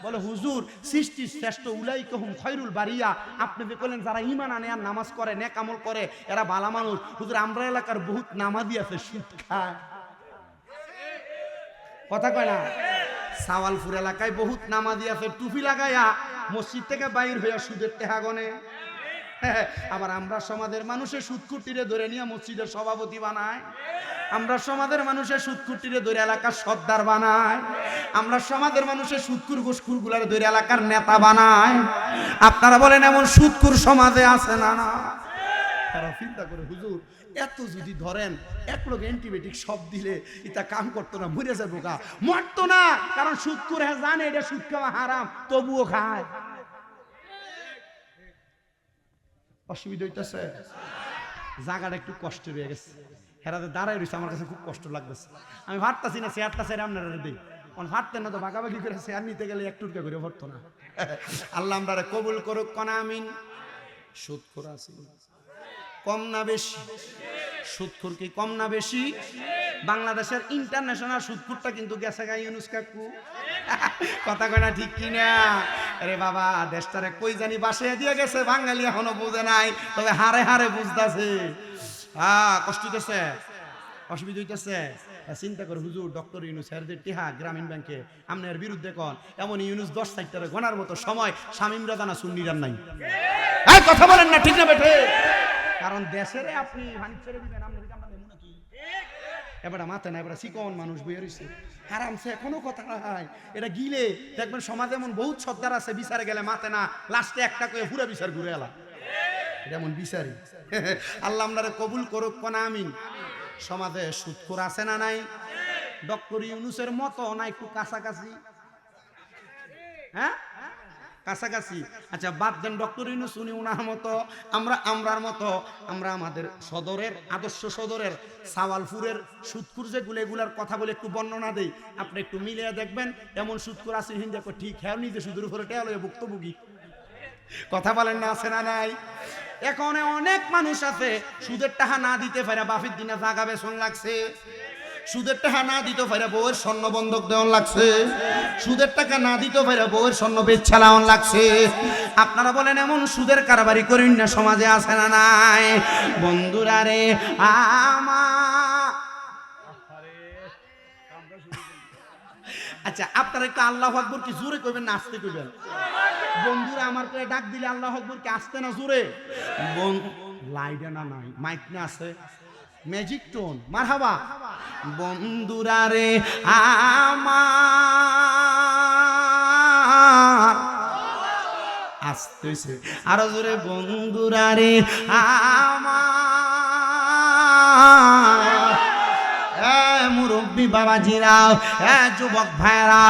বলে হুজুর সৃষ্টির শ্রেষ্ঠ, উলাইকা হুম খায়রুল বারিয়া। আপনি বলেন যারা ঈমান আনে আর নামাজ করে, নেক আমল করে, এরা ভালো মানুষ। হুজুর আমরা এলাকার বহুত নামাজি আছে সুদ খায়, কথা কয় না? সাওয়ালপুর এলাকায় বহুত নামাজি আছে টুপি লাগাইয়া মসজিদ থেকে বাইর হইয়া সুদের টেহা গনে। আবার আমরা সমাজের মানুষের সুদকুটিরে ধরে নিয়ে মসজিদের সভাপতি বানায়, আমরা সমাজের মানুষের সুদকুটিরে ধরে এলাকার সর্দার বানায়, আমরা সমাজের মানুষের সুদকুর ঘুষখুর গুলার ধরে এলাকার নেতা বানায়। আপনারা বলেন এমন সুদকুর সমাজে আছে না? না, তারা চিন্তা করে হুজুর এত যদি ধরেন এক লোক অ্যান্টিবায়োটিক সব দিলে এটা কাম করতো না, মরে যাবো গা, মরতো না, কারণ সুদ করে জানে এটা সুদ খাওয়া হারাম, তবুও খায়। অসুবিধা হইতেছে, জায়গাটা একটু কষ্ট হয়ে গেছে, হেরাতে দাঁড়াই রয়েছে, আমার কাছে খুব কষ্ট লাগতেছে। আমি ভাবতাছি না চেয়ারটা ছেড়ে আপনারা দিই, কারণ ভাবতেন না তো ভাগাভাগি করে চেয়ার নিতে গেলে এক টুকরা করে ভরতো না। আল্লাহ আমরা কবুল করুক, কনা আমিন। সুদখোর আছি কম না বেশি? সুদখোর কি কম না বেশি? বাংলাদেশের ইন্টারন্যাশনাল সুদখোরটা কিন্তু গেছে গা ইউনুস কাকু, কথা কয় না ঠিক কিনা? আরে বাবা, দেশটারে কই জানি বাসায় দিয়ে গেছে, বাঙালি এখনো বুঝে নাই, তবে হারে হারে বুঝতেছে। কষ্ট হইতেছে, অসুবিধা হইতেছে। চিন্তা করে হুজুর ডক্টর ইউনুস এর টিহা গ্রামীণ ব্যাংকে আপনার বিরুদ্ধে কন, এমন ইউনুস 10 সাইটটারে গনার মতো সময় শামিমরা দানা সুন্নিরান নাই। এই কথা বলেন না, ঠিক না বেঠে? কারণ দেশের আপনি ভানি ছেড়ে দিবেন, আপনার কামটা নেমু নাকি? এবারে মাথা না, এবারে চিকন মানুষ বইয়ে রইছে আরামসে, কোনো কথা নাই। এটা গিলে দেখবেন সমাজে এমন বহুত সর্দার আছে, বিচারে গেলে মাথে না, লাস্টে একটা করে পুরো বিচার ঘুরে এলা, এটা এমন বিচারি। আল্লাহ আপনারে কবুল করুক, কোন আমিন। সমাজে সুদখোর আছে না নাই? ডক্টর ইউনুসের মতো না একটু কাছাকাছি? হ্যাঁ, কাছাকাছি। আচ্ছা বাদ দেন ডক্টর ইউনুস, উনি উনার মতো, আমরার মতো, আমরা আমাদের সদরের, আদর্শ সদরের সাওয়ালপুরের সুদখোর যেগুলো, এগুলার কথা বলে একটু বর্ণনা দেই, আপনি একটু মিলিয়ে দেখবেন এমন সুদখোর আছে হিন্দে ঠিক হ্যাঁ, নিজে সুদের উপরে টেয়াল হয়ে ভুক্তভোগী। কথা বলেন না, আছে না নাই? এখন অনেক মানুষ আছে সুদের টাকা না দিতে পারে বাফির দিনে জাগা বেসন লাগছে, সুদের টাকা না দিতে পারে বউয়ের স্বর্ণ বন্ধক দেওয়ান লাগছে, সুদের টাকা না দিতে পারে বউয়ের স্বর্ণ বেচা লাওয়ান লাগছে। আপনারা বলেন এমন সুদের কারবারি করেন না সমাজে, আছে না নাই? বন্ধুরা রে আচ্ছা আপনারা একটু আল্লাহু আকবার কি জোরে কইবেন না আস্তে কইবেন? বন্ধুরা আমার করে ডাক দিলে আল্লাহু আকবার কি আস্তে না জোরে? লাইডে না নাই, মাইক না আছে, ম্যাজিক টোন, মারহাবা। বন্ধুরা রে আমার আস্তে আরো জোরে, বন্ধুরা রে আমার, মুরব্বী বাবাজিরাও, যুবক ভাইরা,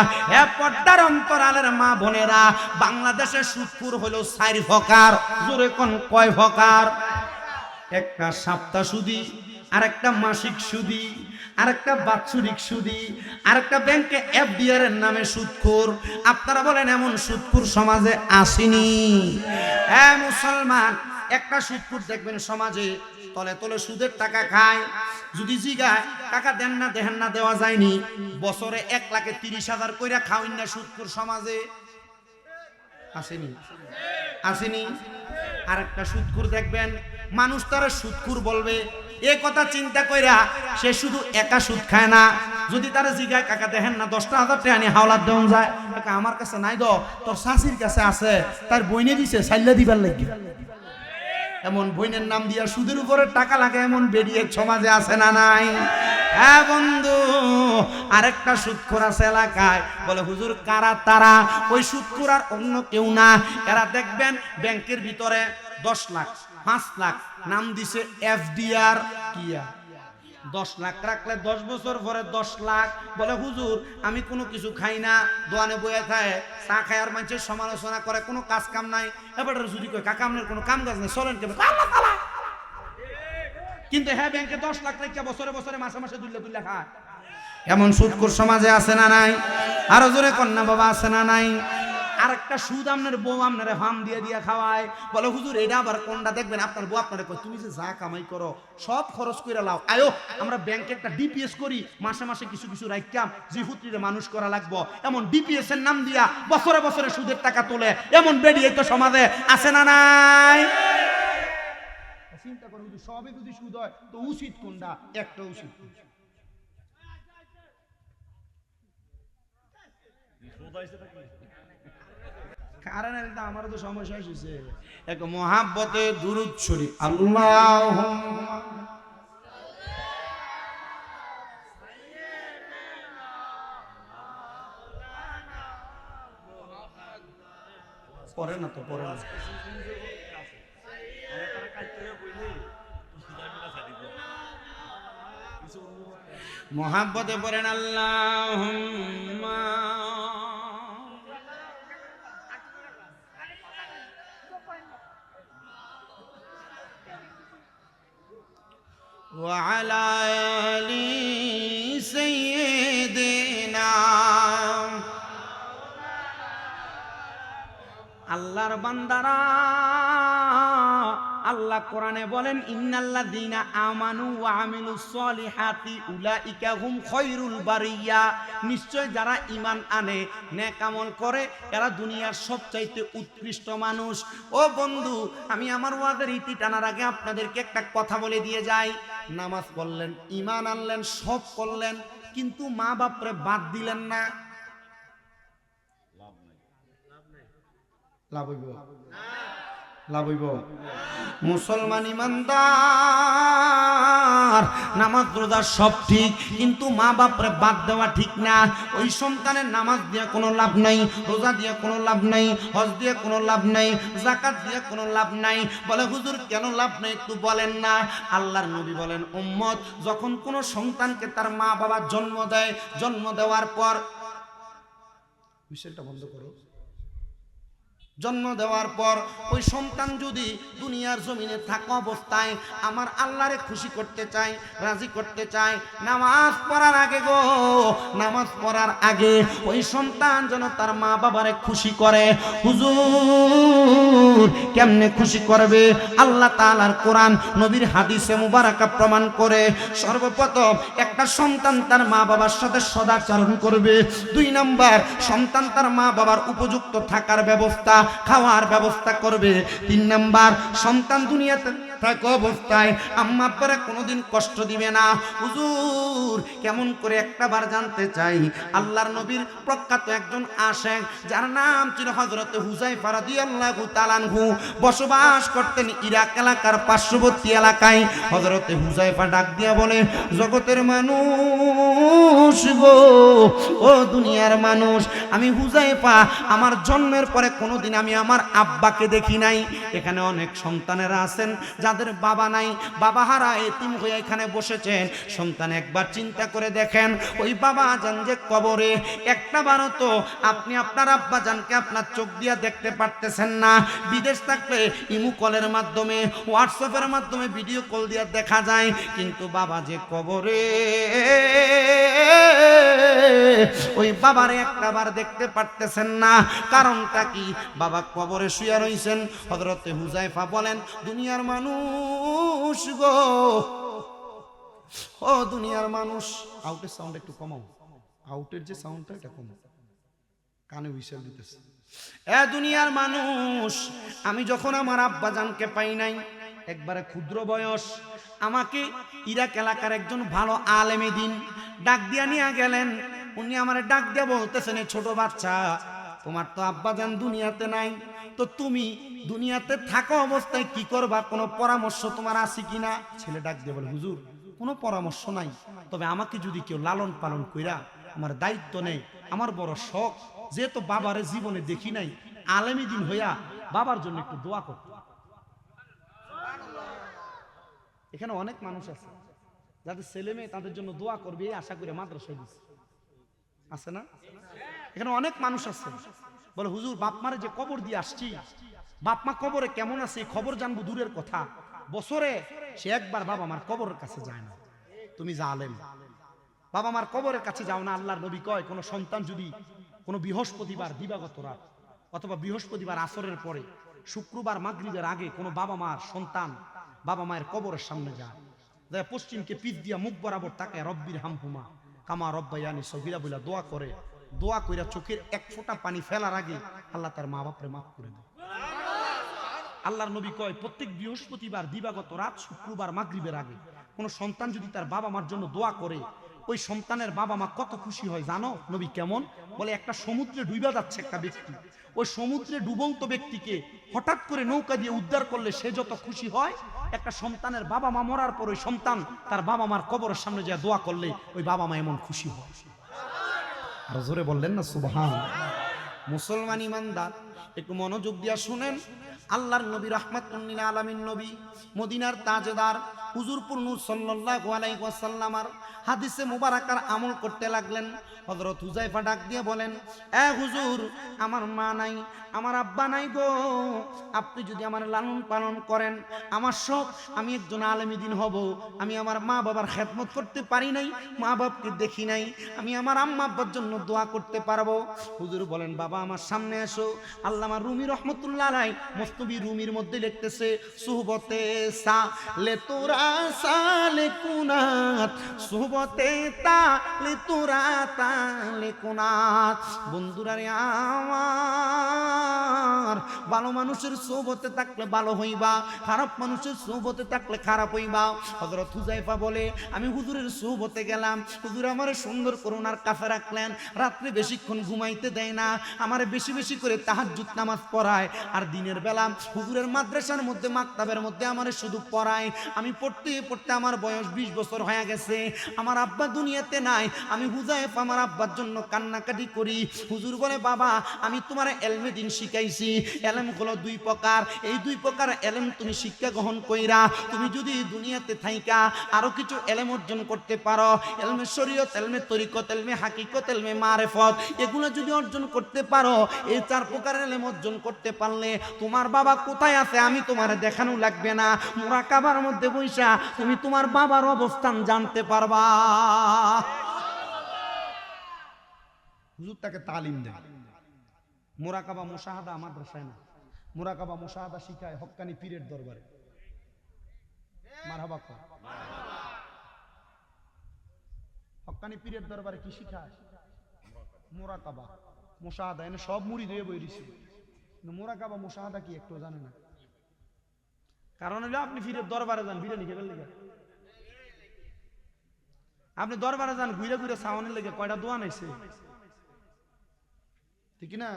পর্দার অন্তরালের মা বোনেরা, বাংলাদেশের সুদখোর হলো 4 প্রকার। জোরে কোন কয় প্রকার? একটা সপ্তাহ সুদি, আরেকটা মাসিক সুদি, আরেকটা বাৎসরিক সুদি, আরেকটা ব্যাংকে এফডিআর এর নামে সুদখোর। আপনারা বলেন এমন সুদখোর সমাজে আসেনি? মুসলমান, একটা সুদখোর দেখবেন সমাজে তলে তলে সুদের টাকা খায়। যদি জিগায় টাকা দেন না দেন না, দেওয়া যায়নি, বছরে 1,30,000 কইরা খাওয়াইন না সুদখোর সমাজে আসেনি? আসেনি? আরেকটা সুদখোর দেখবেন মানুষ তারা সুদখোর বলবে, এ কথা চিন্তা কইরা সে শুধু একা সুদ খায় না, যদি তারা জিগায় কাকা দেখেন না 10,000 টাকা নিয়ে হাওলাত দেওয়া যায়, কাকা আমার কাছে নাই, তোর শাশির কাছে আছে, তার বইনে দিছে সাইল্লা দিবার লাগি, এমন বইনের নাম দিয়া সুদের উপরে টাকা লাগে, এমন বেরিয়ে সমাজে আছে না নাই? হ্যাঁ বন্ধু, আরেকটা সুদখোর আছে এলাকায়, বলে হুজুর কারা তারা? ওই সুদখোর আর অন্য কেউ না, এরা দেখবেন ব্যাংকের ভিতরে 10 লাখ 5 লাখ নাম দিছে এফডিআর কিয়া, 10 লাখ রাখলে 10 বছর পরে 10 লাখ। বলে হুজুর আমি কোনো কিছু খাই না, দোয়ানে বয়ে থাকে, চা খাই আর মানুষের সমালোচনা করে, কোনো কাজ কাম নাই। এবার যদি কই কাকা আপনার কোনো কাম কাজ নেই, চলেন কেবে, আল্লাহ তাআলা। কিন্তু হ্যাঁ ব্যাংকে 10 লাখ রেখে বছরে বছরে মাসে মাসে দুল্লা খায়। এমন সুদখোর সমাজে আছে না নাই? আরো জোরে কন্যা বাবা, আছে না নাই? আরেকটা সুদ আপনার বউ আপনারে ফার্ম দিয়ে দিয়ে খাওয়ায়, বলে হুজুর এটা আবার কোনটা? দেখবেন আপনার বউ আপনারে কয় তুমি যে যা কামাই করো সব খরচ করে লাও, আয়ো আমরা ব্যাংকে একটা ডিপিএস করি, মাসে মাসে কিছু কিছু রাখতাম, যে পুত্রীরে মানুষ করা লাগবো, এমন ডিপিএস এর নাম দিয়া বছরে বছরে সুদের টাকা তোলে। এমন বেরিয়ে তো সমাজে আছে না নাই? চিন্তা করো, সবই যদি সুদ হয় তো উচিত কোনটা? একটা উচিত কারণ আমারও তো সমস্যা এসেছে। এক মহাব্বতে দুরূদ শরীফ, আল্লাহুম্মা পড়ে না তো, পড়ে না। মোহাব্বতে পড়েন আল্লাহুম্মা ওয়া আলা আলি সাইয়্যিদিনা। আল্লাহর বান্দারা, আল্লাহ কোরআনে বলেন ইন্নাল্লাযীনা আমানু ওয়া আমিলুস সলিহাতি উলাইকা হুম খায়রুল বারিয়া। নিশ্চয় যারা ঈমান আনে, নেক আমল করে, এরা দুনিয়ার সবচাইতে উৎকৃষ্ট মানুষ। ও বন্ধু, আমি আমার ওয়াজের ইতি টানার আগে আপনাদেরকে একটা কথা বলে দিয়ে যাই। নামাজ পড়লেন, ঈমান আনলেন, সব করলেন, কিন্তু মা বাপরে বাদ দিলেন না, লাভ হইব? লাভ হইব? মুসলমান ইমানদার, নামাজ রোজা সব ঠিক, কিন্তু মা বাপরে বাদ দেওয়া ঠিক না। ওই সন্তানের নামাজ দিয়ে কোনো লাভ নাই, রোজা দিয়ে কোনো লাভ নাই, হজ দিয়ে কোনো লাভ নাই, যাকাত দিয়ে কোনো লাভ নাই। বলে হুজুর কেন লাভ নাই একটু বলেন না। আল্লাহর নবী বলেন উম্মত যখন কোনো সন্তানকে তার মা বাবা জন্ম দেয়, জন্ম দেওয়ার পর, মিশেলটা বন্ধ করো, জন্ম দেওয়ার পর ওই সন্তান যদি দুনিয়ার জমিনে থাকা অবস্থায় আমার আল্লাহরে খুশি করতে চায়, রাজি করতে চায়, নামাজ পড়ার আগে গো, নামাজ পড়ার আগে ওই সন্তান যেন তার মা বাবারে খুশি করে। হুজুর কেমনে খুশি করবে? আল্লাহ তাআলার কোরআন, নবীর হাদিসে মুবারাকা প্রমাণ করে। সর্বপ্রথম একটা সন্তান তার মা বাবার সাথে সদাচরণ করবে। 2 নাম্বার, সন্তান তার মা বাবার উপযুক্ত থাকার ব্যবস্থা, খাওয়ার ব্যবস্থা করবে। 3 নাম্বার, সন্তান দুনিয়াতে থাকা অবস্থায় আম্মা আব্বারে কোনোদিন কষ্ট দিবে না। হুজুর কেমন করে? একটা বার জানতে চাই। আল্লাহর নবীর প্রখ্যাত একজন আশেক, যার নাম ছিল হযরতে হুযায়ফা রাদিয়াল্লাহু তাআলা আনহু, বসবাস করতেন ইরাক এলাকার পার্শ্ববর্তী এলাকায়। হযরতে হুযায়ফা ডাক দিয়া বলে, জগতের মানুষ গো, ও দুনিয়ার মানুষ, আমি হুযায়ফা আমার জন্মের পরে কোনোদিন আমি আমার আব্বাকে দেখি নাই। এখানে অনেক সন্তানেরা আছেন যাদের বাবা নাই, বাবা হারা এতিম হয়ে এখানে বসেছেন। সন্তান একবার চিন্তা করে দেখেন, ওই বাবা জান যে কবরে, একটা বারও তো আপনি আপনার আব্বা জানকে আপনার চোখ দিয়ে দেখতে পারতেছেন না। বিদেশ থাকলে ইমু কলের মাধ্যমে, হোয়াটসঅ্যাপের মাধ্যমে ভিডিও কল দিয়ে দেখা যায়, কিন্তু বাবা যে কবরে, ওই বাবারে একটা বার দেখতে পারতেছেন না। কারণটা কি? বাবা কবরে শুয়ে রইছেন। হযরতে হুযায়ফা বলেন, দুনিয়ার মানুষ গো, ও দুনিয়ার মানুষ, আউটের সাউন্ড একটু কমাও, আউটের যে সাউন্ডটা এটা কমাও, কানে হুইসেল দিতেছে। এ দুনিয়ার মানুষ, আমি যখন আমার আব্বা জানকে পাই নাই, একবারে ক্ষুদ্র বয়স, আমাকে ইরাক এলাকার একজন ভালো আলেমে দিন ডাক দিয়া নিয়ে গেলেন। উনি আমার ডাক দিয়া বলতেছেন, ছোট বাচ্চা, তোমার তো আব্বা জান দুনিয়াতে নাই, তো তুমি দুনিয়াতে থাকা অবস্থায় কি করবা? কোনো পরামর্শ তোমার আছে কিনা? ছেলে ডাক দিয়ে বলে, হুজুর কোনো পরামর্শ নাই, তবে আমাকে যদি কেউ লালন পালন কইরা আমার দায়িত্ব নেই, আমার বড় শখ, যেহেতু বাবারে জীবনে দেখি নাই, আলেমী দিন হইয়া বাবার জন্য একটু দোয়া করতে। এখানে অনেক মানুষ আছে যাদের ছেলে মেয়ে তাদের জন্য দোয়া করবে এই আশা করে মাদ্রাসায় দিচ্ছে, আছে না? এখানে অনেক মানুষ আছে বলে, হুজুর বাপ মারে যে কবর দিয়ে আসছি, বাপ মা কবরে কেমন আছে এই খবর জানবো দূরের কথা, বছরে সে একবার বাবা মার কবরের কাছে যায় না। তুমি জালেম, বাবা মার কবরের কাছে যাও না। আল্লাহর নবী কয়, কোন সন্তান যদি কোনো বৃহস্পতিবার দিবাগত রাত অথবা বৃহস্পতিবার আসরের পরে শুক্রবার মাগরিবের আগে কোনো বাবা মার সন্তান বাবা মায়ের কবরের সামনে যায়, পশ্চিমকে পিঠ দিয়া মুখ বরাবর তাকায় রব্বির হামহুমা কামা রব্বায়ানি সগীরা বলে দোয়া করে, দোয়া কইরা চোখের এক ফোঁটা পানি ফেলার আগে আল্লাহ তার মা বাপরে মাফ করে দেয়। আল্লাহর নবী কয়, প্রত্যেক বৃহস্পতিবার দিবাগত রাত শুক্রবার মাগরিবের আগে কোন সন্তান যদি তার বাবা মার জন্য দোয়া করে, ওই সন্তানের বাবা মা কত খুশি হয় জানো? নবী কেমন? বলে, একটা সমুদ্রে ডুইবা যাচ্ছে একটা ব্যক্তি, ওই সমুদ্রে ডুবন্ত ব্যক্তিকে হঠাৎ করে নৌকা দিয়ে উদ্ধার করলে সে যত খুশি হয়, একটা সন্তানের বাবা মা মরার পর ওই সন্তান তার বাবা মার কবরের সামনে যা দোয়া করলে ওই বাবা মা এমন খুশি হয়। আর জোরে বললেন না সুবহান। মুসলমান ইমানদার একটু মনোযোগ দিয়া শুনেন। আল্লাহর নবী রাহমাতুল লিল আলামিন নবী মদিনার তাজদার হুজুর নূর সাল্লাল্লাহু আলাইহি ওয়াসাল্লামার হাদিসে মুবারাকার আমল করতে লাগলেন। হযরত হুযায়ফা ডাক দিয়ে বলেন, এ হুজুর, আমার মা নাই, আমার আব্বা নাই গো, আপনি যদি আমার লালন পালন করেন, আমার শখ আমি একজন আলেমী দিন হব। আমি আমার মা বাবার খেদমত করতে পারি নাই, মা বাপকে দেখি নাই, আমি আমার আম্মা আব্বার জন্য দোয়া করতে পারবো। হুজুর বলেন, বাবা আমার সামনে এসো। আল্লামা রুমি রহমতুল্লাহ আলাই মস্তবি রুমির মধ্যে লিখতেছে, সুহবতে সা লে তোরা সালে কুনাত, সুহবতে তা লে তোরা তা লে কুনাত। বন্ধুরা রে আমার, ভালো মানুষের সোহবতে থাকলে ভালো হইবা, খারাপ মানুষের সোহবতে থাকলে খারাপ হইবা। হযরত হুযায়ফা বলে, আমি হুজুরের সোহবতে গেলাম, হুজুর আমারে সুন্দর করুণার কাছে রাখলেন, রাত্রে বেশিক্ষণ ঘুমাইতে দেয় না, আমারে বেশি বেশি করে তাহাজ্জুদ নামাজ পড়ায়, আর দিনের বেলা হুজুরের মাদ্রাসার মধ্যে মাকতাবের মধ্যে আমারে শুধু পড়ায়। আমি পড়তে পড়তে আমার বয়স 20 বছর হয়ে গেছে, আমার আব্বা দুনিয়াতে নাই, আমি হুযায়ফা আমার আব্বার জন্য কান্নাকাটি করি। হুজুর বলে, বাবা আমি তোমার এলমে দিন শিখাইছি, এলেম হলো 2 প্রকার, এই 2 প্রকার এলেম তুমি শিক্ষা গ্রহণ কইরা তুমি যদি দুনিয়াতে থাইকা আরো কিছু এলেম অর্জন করতে পারো, এলমে শরীয়ত, এলমে তরিকত, এলমে হাকিকত, এলমে মারিফত, এগুলো যদি অর্জন করতে পারো, এই 4 প্রকার এলেম অর্জন করতে পারলে তোমার বাবা কোথায় আছে আমি তোমার দেখানো লাগবে না, মুরাকাবার মধ্যে বইসা তুমি তোমার বাবার অবস্থান জানতে পারবা। হুজুর তাকে তালিম দেয়। মুরাকাবা মুশাহাদা মাদ্রাসায় না, মুরাকাবা মুশাহাদা শিখায় হক্কানি পীরের দরবারে। মারহাবা কর। হক্কানি পীরের দরবারে কি শিখায়? মুরাকাবা মুশাহাদা। এনে সব মুড়ি দিয়ে বই দিছে, মুরাকাবা মুশাহাদা কি একটু জানে না। কারণ হলো আপনি পীরের দরবারে যান বিরিয়ানি খেবেন লেগে, আপনি দরবারে যান ঘুরে ঘুরে সাওয়ানের লেগে কয়টা দোয়া নাইছে, ঠিক না?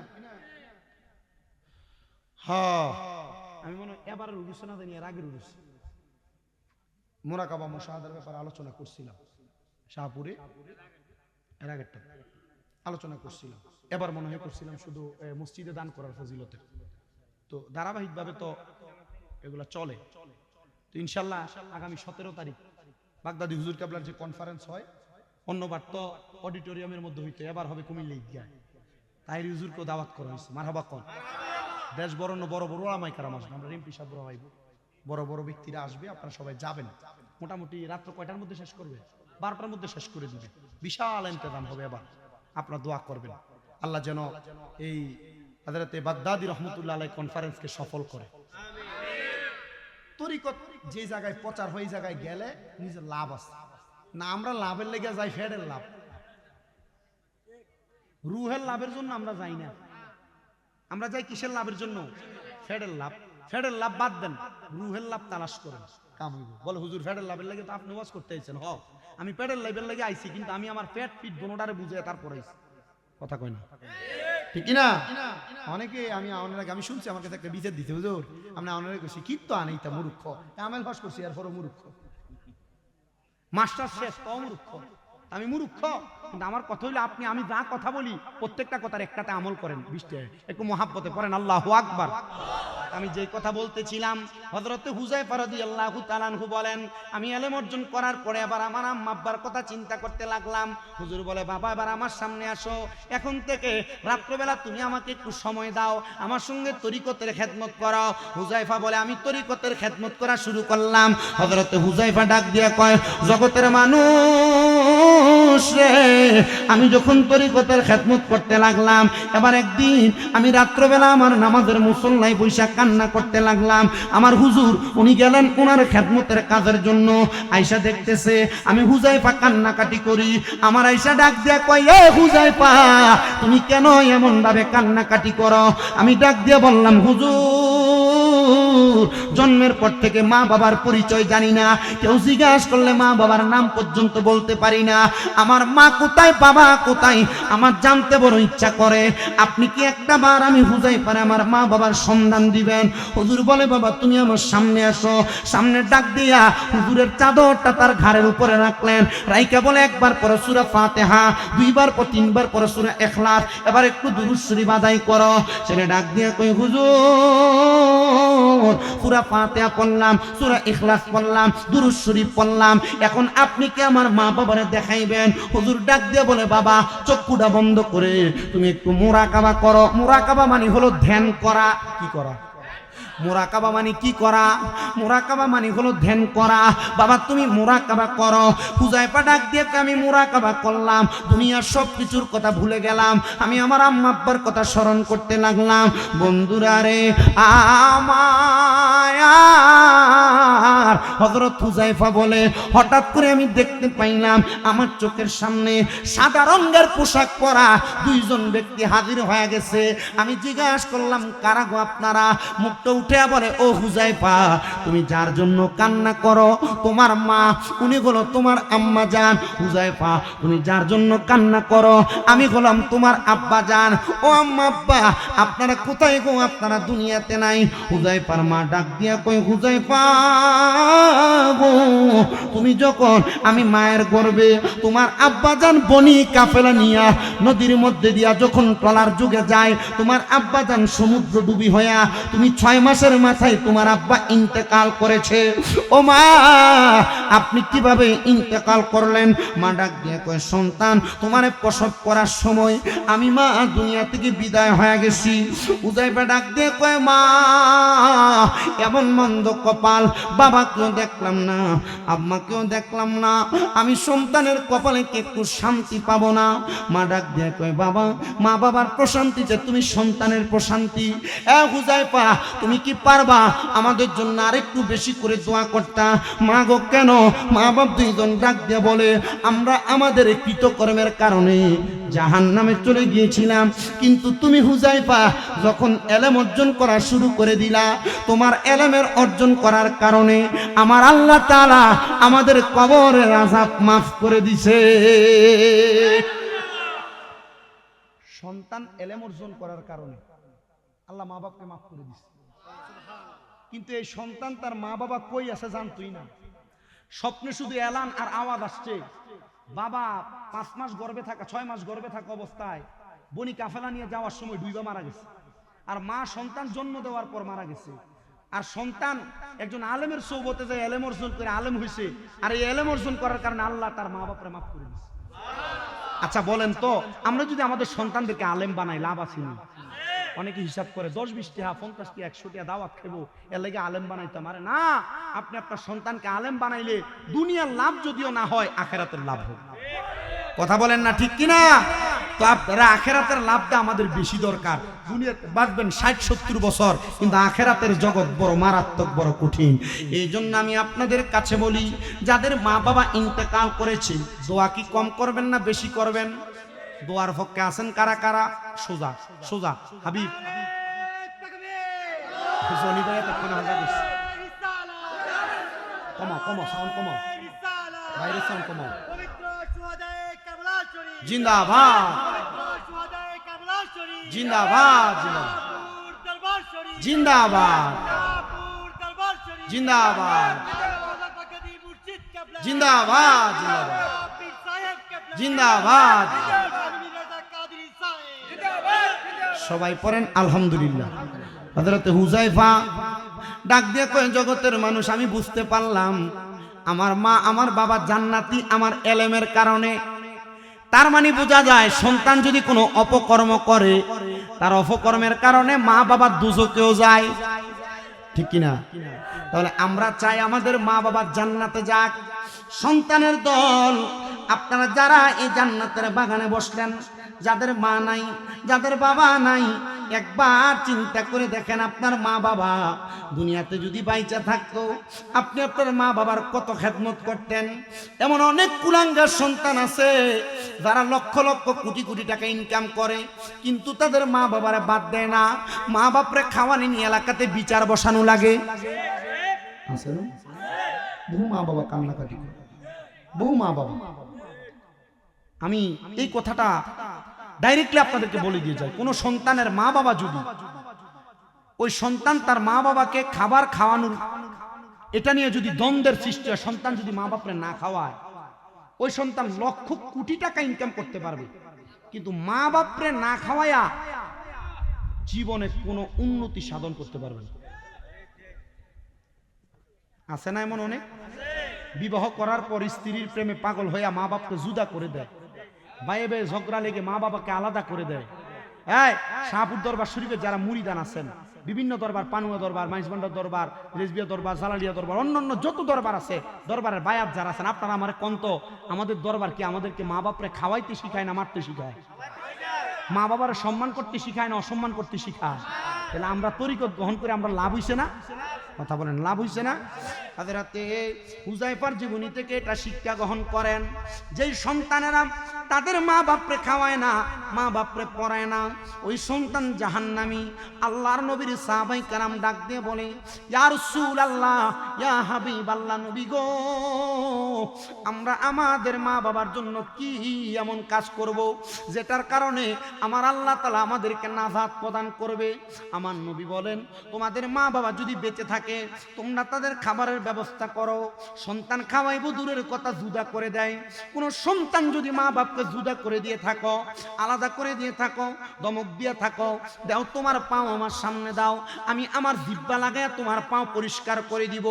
হ্যাঁ, আমি মনে হয় এবার উড়ুছে না জানি, এর আগের উড়ুছে। মুরাকাবা মুশাহাদার ব্যাপারে আলোচনা করছিলাম শাহপুরে, এর আগেরটা আলোচনা করছিলাম, এবার মনে হয় করছিলাম শুধু মসজিদে দান করার ফজিলতে। তো ধারাবাহিকভাবে তো এগুলা চলে। তো ইনশাল্লাহ আগামী 17 তারিখ বাগদাদি হুজুর কেবলার যে কনফারেন্স হয়, অন্যবার তো অডিটোরিয়ামের মধ্যে হইতো, এবার হবে কুমিল্লা ঈদগাহ। তাহির হুজুরকেও দাওয়াত করা হয়েছে। মারহাবা কোন। দেশ বরণ্য বড় বড় ওলামায়ে কেরাম আসবে, আমরা এমপি সাহেব আইব, বড় বড় ব্যক্তিরা আসবে, আপনারা সবাই যাবেন। মোটামুটি রাত্র কয়টার মধ্যে শেষ করবে? 12টার মধ্যে শেষ করে দিবে। বিশাল ইন্তজাম হবে। এবার আপনারা দোয়া করবেন আল্লাহ যেন এই হযরতে বাগদাদি রহমতুল্লাহ আলাইহি কনফারেন্সকে সফল করে। তরিকত যে জায়গায় প্রচার হয়, এই জায়গায় গেলে নিজের লাভ আছে না। আমরা লাভের লেগে যাই, ফেডের লাভ, রুহের লাভের জন্য আমরা যাই না। আমরা যাই কিসের লাভের জন্য? ফেডের লাভ। ফেডের লাভ বাদ দেন, রুহের লাভ তালাশ করেন, কাম হইব। বলে হুজুর ফেডের লাভের লাগে তো আপনি ওয়াজ করতে আইছেন। হ, আমি পেটের লাভের লাগে আইছি, কিন্তু আমি আমার পেট ফিট দোনোটারে বুঝে তারপর আইছি। কথা কই না? ঠিক না? অনেকে আমি শুনছি আমার কাছে একটা বিচার দিতে, হুজুর আমরা অনেকে কইছি কি তো আনাইতা মূর্খ, আমেল পাস করছি আর পরে মূর্খ, মাস্টার শেষ তো মূর্খ। আমি মূর্খ, কিন্তু আমার কথা হইলো আমি যা কথা বলি প্রত্যেকটা কথার একটাতে আমল করেন। 20টা একটু মহাব্বতে পড়েন আল্লাহু আকবার। আমি যে কথা বলতেছিলাম, হযরতে হুযায়ফা রাদিয়াল্লাহু তাআলা আনহু বলেন, আমি ইলম অর্জন করার পরে আবার আমার আম্মা আব্বার কথা চিন্তা করতে লাগলাম। হুজুর বলে, বাবা এবার আমার সামনে আসো, এখন থেকে রাত্রবেলা তুমি আমাকে একটু সময় দাও, আমার সঙ্গে তরিকতের খেদমত করো। হুযায়ফা বলে, আমি তরিকতের খেদমত করা শুরু করলাম। হযরতে হুযায়ফা ডাক দিয়ে কয়, জগতের মানুষ রে, আমি যখন তরিকতের খেদমত করতে লাগলাম, এবার একদিন আমি রাত্রবেলা আমার নামাজের মুসল্লায় বৈশা কান্না করতে লাগলাম। আমার হুজুর উনি গেলেন ওনার খেদমতের কাজের জন্য, আয়েশা দেখতেছে আমি হুযায়ফা কান্নাকাটি করি। আমার আয়েশা ডাক দিয়া কয়, এ হুযায়ফা তুমি কেন এমন ভাবে কান্নাকাটি করো? আমি ডাক দিয়ে বললাম, হুজুর হুজুর জন্মের পর থেকে মা বাবার পরিচয় জানি না, কেউ জিজ্ঞাসা করলে মা বাবার নাম পর্যন্ত বলতে পারি না, আমার মা কোথায় বাবা কোথায় আমার জানতে বড় ইচ্ছা করে। আপনি কি একটা বার আমি হুজাইফার আমার মা বাবার সন্ধান দিবেন? হুজুর বলে বাবা তুমি আমার সামনে আসো। সামনে ডাক দিয়া হুজুরের চাদরটা তার ঘাড়ের উপরে রাখলেন, রাইকা বলে একবার পড়ো সূরা ফাতিহা, দুইবার পর তিনবার পড়ো সূরা ইখলাস, এবার একটু দুরূদ শরীফ আদায় করো। ছেলে ডাক দিয়া কই হুজুর সূরা ফাতিহা পড়লাম, সূরা ইখলাস পড়লাম, দুরূদ শরীফ পড়লাম, এখন আপনি কি আমার মা বাবারে দেখাইবেন? হুজুর ডাক দিয়া বলে বাবা চক্ষুটা বন্ধ করে তুমি একটু মুরাকাবা করো। মুরাকাবা মানে হলো ধ্যান করা। কি করা? মুরাকাবা মানে কি করা? মুরাকাবা মানে হলো ধ্যান করা। বাবা তুমি মুরাকাবা করো। হুজাইফা ডাক দিয়ে আমি মুরাকাবা করলাম, দুনিয়ার সব কিছুর কথা ভুলে গেলাম, আমি আমার আম্মা আব্বার কথা স্মরণ করতে লাগলাম। বন্ধুরা রে আমার হযরত হুজাইফা বলে হঠাৎ করে আমি দেখতে পাইলাম আমার চোখের সামনে সাদা রঙের পোশাক পরা দুইজন ব্যক্তি হাজির হয়ে গেছে। আমি জিজ্ঞাসা করলাম কারা গো আপনারা? মুখটা উঠে বলে ও হুজাইফা তুমি যার জন্য কান্না করো তোমার মা, উনি হলো তোমার আম্মা জান। হুজাইফা তুমি যার জন্য কান্না করো আমি হলাম তোমার আব্বা জান। ও আম্মা আব্বা আপনারা কোথায় গো? আপনারা দুনিয়াতে নাই। হুজাইফার মা ডাক দিয়া কই হুজাইফা গো তুমি যখন আমি মায়ের গর্ভে তোমার আব্বা জান বনি কাফেলা নিয়া নদীর মধ্যে দিয়া যখন ট্রলার যুগে যায়, তোমার আব্বা জান সমুদ্র ডুবি হইয়া তুমি 6 মাসের মাথায় তোমার আব্বা ইন্তেকাল করেছে। ও মা আপনি কিভাবে ইন্তেকাল করলেন? মা ডাক দিয়ে কয় সন্তান তোমারে প্রসব করার সময় আমি মা দুনিয়া থেকে বিদায় হয়ে গেছি। হুজাইফা ডাক দিয়ে কয় মা এমন মন্দ কপাল, বাবাকেও দেখলাম না আম্মাকেও দেখলাম না, আমি সন্তানের কপালে কি একটু শান্তি পাবো না? মা ডাক দিয়ে কয় বাবা মা বাবার প্রশান্তিতে তুমি সন্তানের প্রশান্তি। হুজাইফা তুমি কি পারবা আমাদের জন্য আরেকটু বেশি করে দোয়া করতা? মা গো কেন? মা বাপ দুইজন ডাক দিয়ে বলে আমরা আমাদের কৃতকর্মের কারণে জাহান্নামে চলে গিয়েছিলাম, কিন্তু তুমি হুজাইফা যখন এলেম অর্জন করা শুরু করে দিলা, তোমার এলেমের অর্জন করার কারণে আমার আল্লাহ তাআলা আমাদের কবরের আযাব মাফ করে দিছে। সন্তান এলেম অর্জন করার কারণে আল্লাহ মা বাপকে মাফ করে দিছে, কিন্তু এই সন্তান তার মা বাবা কই আছে জানতই না। স্বপ্নে শুধু এলান আর আওয়াজ আসছে, বাবা 5 মাস গর্ভে থাকা 6 মাস গর্ভে থাকা অবস্থায় বনি কাফেলা নিয়ে যাওয়ার সময় ডুইবা মারা গেছে, আর মা সন্তান জন্ম দেওয়ার পর মারা গেছে। আর সন্তান একজন আলেমের সৌবতে যায় এলেম অর্জন করে আলেম হয়েছে, আর এই এলেম অর্জন করার কারণে আল্লাহ তার মা বাপরে মাফ করে দিয়েছে। আচ্ছা বলেন তো আমরা যদি আমাদের সন্তানদেরকে আলেম বানাই লাভ আছে না? অনেকে হিসাব করে 10-20 টাকা 50 টাকা 100 টাকা দাওয়াত খেবো এর লাগে আলেম বানাইতাম। আরে না, আপনি আপনার সন্তানকে আলেম বানাইলে দুনিয়ার লাভ যদিও না হয় আখেরাতের লাভ হবে। কথা বলেন না ঠিক কিনা? তো আপনারা আখেরাতের লাভটা আমাদের বেশি দরকার। দুনিয়াতে বাঁচবেন 60-70 বছর, কিন্তু আখেরাতের জগৎ বড় মারাত্মক, বড় কঠিন। এই জন্য আমি আপনাদের কাছে বলি যাদের মা বাবা ইন্তেকাল করেছে দোয়া কি কম করবেন না বেশি করবেন? দোয়ার পক্ষে আছেন কারা কারা? সোজা সোজা হাবিব জনি ভাই তখন হাজা দিছে। কমাও কমাও সাউন্ড কমাও, বাইরে সাউন্ড কমাও। জিন্দাবাদ জিন্দাবাদ জিন্দাবাদ জিন্দাবাদ জিন্দাবাদ জিন্দাবাদ। সবাই পড়েন আলহামদুলিল্লাহ। হযরত হুজাইফা ডাক দিয়ে কয় জগতের মানুষ আমি বুঝতে পারলাম আমার মা আমার বাবা জান্নাতি আমার এলেমের কারণে। তার মানে বোঝা যায় সন্তান যদি কোনো অপকর্ম করে তার অপকর্মের কারণে মা বাবা দুজকেও যায়, ঠিক কিনা? তাহলে আমরা চাই আমাদের মা বাবা জান্নাতে যাক। সন্তানের দল আপনারা যারা এই জান্নাতের বাগানে বসলেন যাদের মা নাই, যাদের বাবা নাই, একবার চিন্তা করে দেখেন আপনার মা বাবা দুনিয়াতে যদি বাইচা থাকতো, আপনি আপনার মা বাবার কত খেদমত করতেন। এমন অনেক কুলাঙ্গার সন্তান আছে যারা লক্ষ লক্ষ কোটি কোটি টাকা ইনকাম করে, কিন্তু তাদের মা বাবারে বাদ দেয় না। মা বাপরে খাওয়ানি নিয়ে এলাকাতে বিচার বসানো লাগে। আছে না? বহু মা বাবা কান্নাকাটি করে, বহু মা বাবা। আমি এই কথাটা ডাইরেক্টলি আপনাদেরকে বলে দিয়ে যাই, কোন সন্তানের মা বাবা যদি ওই সন্তান তার মা বাবাকে খাবার খাওয়ানোর এটা নিয়ে যদি দ্বন্দ্বের সৃষ্টি হয়, সন্তান যদি মা বাপরে না খাওয়ায়, ওই সন্তান লক্ষ কোটি টাকা ইনকাম করতে পারবে, কিন্তু মা বাপরে না খাওয়ায়া জীবনে কোনো উন্নতি সাধন করতে পারবে না। আছে না এমন অনেক? বিবাহ করার পর স্ত্রীর প্রেমে পাগল হইয়া মা বাপকে জুদা করে দেয়, বাইরে বাইরে ঝগড়া লেগে মা বাবাকে আলাদা করে দেয়। এই শাহপুর দরবার শরীফে যারা মুরিদান আছেন, বিভিন্ন দরবার, পানুয়া দরবার, মাইজবান্ডার দরবার, রেজবিয়া দরবার, জালালিয়া দরবার, অন্যান্য যত দরবার আছে, দরবারের বায়াত যারা আছেন, আপনারা আমার কন্ত আমাদের দরবার কি আমাদেরকে মা বাপরে খাওয়াইতে শিখায় না মারতে শিখায়? মা বাবার সম্মান করতে শিখায় না অসম্মান করতে শিখায়? তাহলে আমরা তরিকত গ্রহণ করে আমরা লাভ হইছে না? কথা বলেন, লাভ হইছে না? হাজরাতে হুযায়ফার জীবনী থেকে এটা শিক্ষা গ্রহণ করেন, যেই সন্তানেরা তাদের মা বাপরে খাওয়ায় না, মা বাপরে পড়ায় না, ওই সন্তান জাহান্নামী। আল্লাহর নবীর সাহাবায়ে কেরাম ডাক দিয়ে বলে, ইয়া রাসূলুল্লাহ, ইয়া হাবিবাল্লাহ, নবী গো, আমরা আমাদের মা বাবার জন্য কি এমন কাজ করব যেটার কারণে আমার আল্লাহ তাআলা আমাদেরকে নাজাত প্রদান করবে? আমার নবী বলেন, তোমাদের মা বাবা যদি বেঁচে থাকে, তোমরা তাদের খাবারের ব্যবস্থা করো। সন্তান খাওয়াইবো দূরের কথা, জুদা করে দেয়। কোন সন্তান যদি মা বাপকে জুদা করে দিয়ে থাকো, আলাদা করে দিয়ে থাকো, দমক দিয়ে থাকো, দাও তোমার পাও আমার সামনে দাও, আমি আমার জিহ্বা লাগায় তোমার পাও পরিষ্কার করে দিব।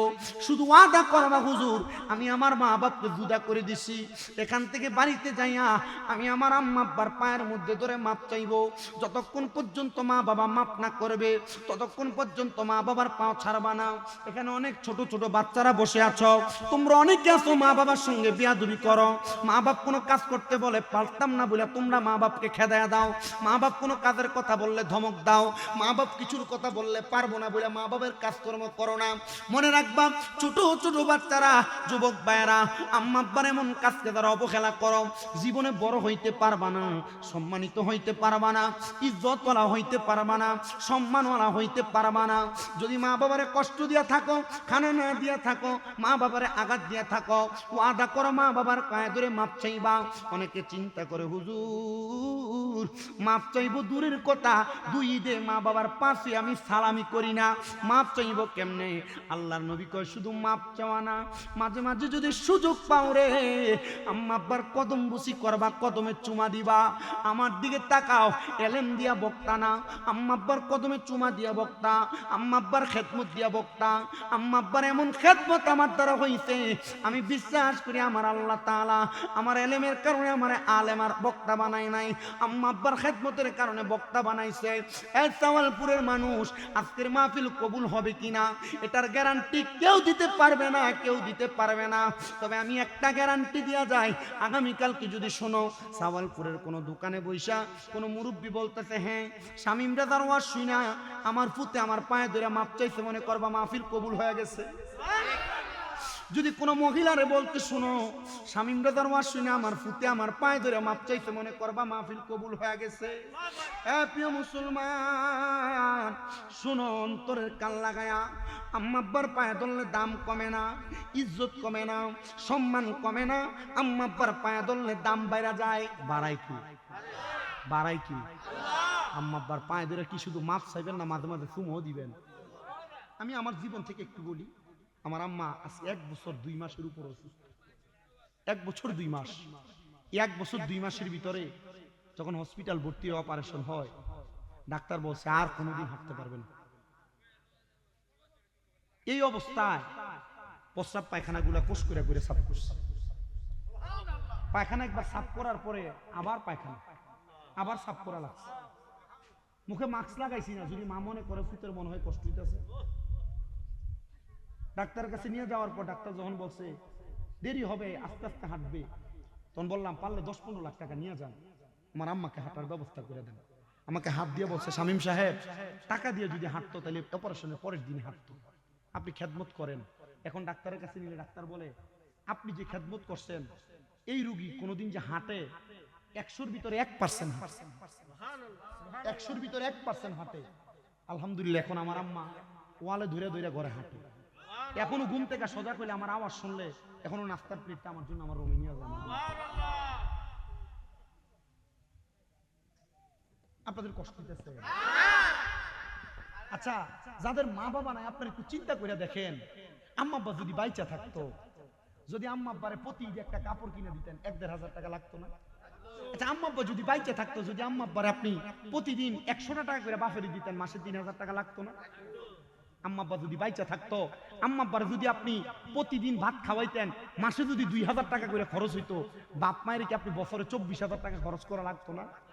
শুধু ওয়াদা করবা, হুজুর আমি আমার মা বাপকে জুদা করে দিছি, এখান থেকে বাড়িতে যাইয়া আমি আমার আম্মা আব্বার পায়ের মধ্যে ধরে মাপ চাইবো। যতক্ষণ পর্যন্ত মা বাবা মাপ না করবে, ততক্ষণ পর্যন্ত মা বাবার পাও ছাড়বা না। এখানে অনেক ছোট ছোট বাচ্চারা বসে আছো, তোমরা অনেকে আছো মা বাবার সঙ্গে বিয়াদবি করো। মা বাপ কোনো কাজ করতে বলে পারতাম না বলে তোমরা মা বাপকে খেদায়া দাও। মা বাপ কোনো কাজের কথা বললে ধমক দাও। মা বাপ কিছুর কথা বললে পারবো না বলে মা বাবার কাজকর্ম করো না। মনে রাখবা, ছোট ছোট বাচ্চারা, যুবক ভাইয়েরা, আম্মা আব্বার এমন কাজকে তারা অবহেলা করো, জীবনে বড় হইতে পারবা না, সম্মানিত হইতে পারবা না, ইজ্জতওয়ালা হইতে পারবা না, সম্মানওয়ালা হইতে পারবা না। যদি মা বাবারে কষ্ট দিয়া থাকো, খানা না দিয়া থাকো, মা বাবারে আঘাত দিয়া থাকো, ওয়াদা করো মা বাবার পায়ে ধরে মাপ চাইবা। অনেকে চিন্তা করে, হুজুর মাপ চাইবো দূরের কথা, দুই ঈদে মা বাবার পাশে আমি সালামি করি না, মাপ চাইবো কেমনে? আল্লাহর নবী কয়, শুধু মাপ চাওয়া না, মাঝে মাঝে যদি সুযোগ পাও রে, আম্মা আব্বার কদম বুসি করবা, কদমে চুমা দিবা। আমার দিকে তাকাও, এলেম দিয়া বক্তা না, আম্মা আব্বার কদমে চুমা দিয়া বক্তা, আম্মা আব্বার খেদমত দিয়া বক্তা। আম্মা আব্বার এমন খেদমত আমার দ্বারা হইছে, আমি বিশ্বাস করি আমার আল্লাহ তাআলা আমার এলেমের কারণে আমার আলেম আর বক্তা বানাই নাই, আম্মা আব্বার খেদমতের কারণে বক্তা বানাইছে। এই সাওয়ালপুরের মানুষ, আজকের মাহফিল কবুল হবে কিনা এটার গ্যারান্টি কেউ দিতে পারবে না, কেউ দিতে পারবে না। তবে আমি একটা গ্যারান্টি দিয়া যাই, আগামীকালকে যদি শোনো সাওয়ালপুরের কোনো দোকানে বইসা কোনো মুরব্বী বলতেছে, হ্যাঁ শামীম রাজার ওয়াজ শুনা আমার ফুতে আমার পায়ে ধরে মাপ চাইছে, মনে করবা মাহফিল কবুল হয়ে গেছে। যদি কোনো মহিলারে বলতে শুনো, শামীম রাজার ওয়াজ শুনে আমার ফুতে আমার পায়ে ধরে মাপ চাইছে, মনে করবা মাহফিল কবুল হয়ে গেছে। প্রিয় মুসলমান, শুনো, অন্তরের কান লাগায়া, আম্মা আব্বার পায়ে ধরলে দাম কমে না, ইজ্জত কমে না, সম্মান কমে না। আম্মা আব্বার পায়ে ধরলে দাম বাইরা যায়। বাড়াই কি? বাড়াই কি? আম্মা আব্বার পায়ে ধরে কি শুধু মাপ চাইবেন না, মাঝে মাঝে চুমও দিবেন। আমি আমার জীবন থেকে একটু বলি, আমার আম্মা আজ 1 বছর 2 মাসের উপর অসুস্থ। 1 বছর 2 মাস। 1 বছর 2 মাসের ভিতরে যখন হসপিটাল ভর্তি অপারেশন হয়, ডাক্তার বলছে আর কোনোদিন হাঁটতে পারবে না। এই অবস্থায় প্রস্রাব পায়খানাগুলা কোষ করে করে সাফ করছে। পায়খানা একবার সাফ করার পরে আবার পায়খানা, আবার সাফ করা লাগছে। মুখে মাস্ক লাগাইছি না, যদি মা মনে করে ফুতের মনে হয় কষ্ট হইতেছে। ডাক্তারের কাছে নিয়ে যাওয়ার পর ডাক্তার যখন বলছে দেরি হবে, আস্তে আস্তে হাঁটবে, তখন বললাম পারলে 10-15 লাখ টাকা নিয়ে যান, আমার আম্মাকে হাঁটার ব্যবস্থা করে দেন। আমাকে হাত দিয়ে বলছে, শামীম সাহেব টাকা দিয়ে যদি হাঁটতো তাহলে অপারেশনের পরের দিন হাঁটতো। আপনি খেদমত করেন। এখন ডাক্তারের কাছে নিলে ডাক্তার বলে, আপনি যে খেদমত করছেন এই রুগী কোনোদিন যে হাঁটে 100-র ভিতরে 1% হাঁটে, 100-র ভিতরে 1% হাঁটে। আলহামদুলিল্লাহ এখন আমার আম্মা ওয়ালে ধরে ধরে ঘরে হাঁটে। এখনো ঘুম থেকে সোজা করলে আমার আওয়াজ শুনলে এখনো নাস্তার প্লেটটা আমার জন্য আমার রুমে নিয়ে যাবে। আপনাদের কষ্ট দিতেছে? আচ্ছা, যাদের মা বাবা নাই আপনারা একটু চিন্তা করে দেখেন, আম্মা আব্বা যদি বাইচা থাকতো, যদি আম্মা আব্বারে প্রতি ঈদে একটা কাপড় কিনে দিতেন 1-1.5 টাকা লাগতো না? আচ্ছা, আম্মা আব্বা যদি বাইচা থাকতো, যদি আম্মা আব্বারে আপনি প্রতিদিন 100 টাকা করে বাফেরি দিতেন, মাসে 3000 টাকা লাগতো না? আম্মা আব্বা যদি বাইচা থাকতো, আম্মা আব্বারে যদি আপনি প্রতিদিন ভাত খাওয়াইতেন, মাসে যদি 2000 টাকা করে খরচ হইতো, বাপ মায়ের কি আপনি বছরে 24,000 টাকা খরচ করা লাগতো না?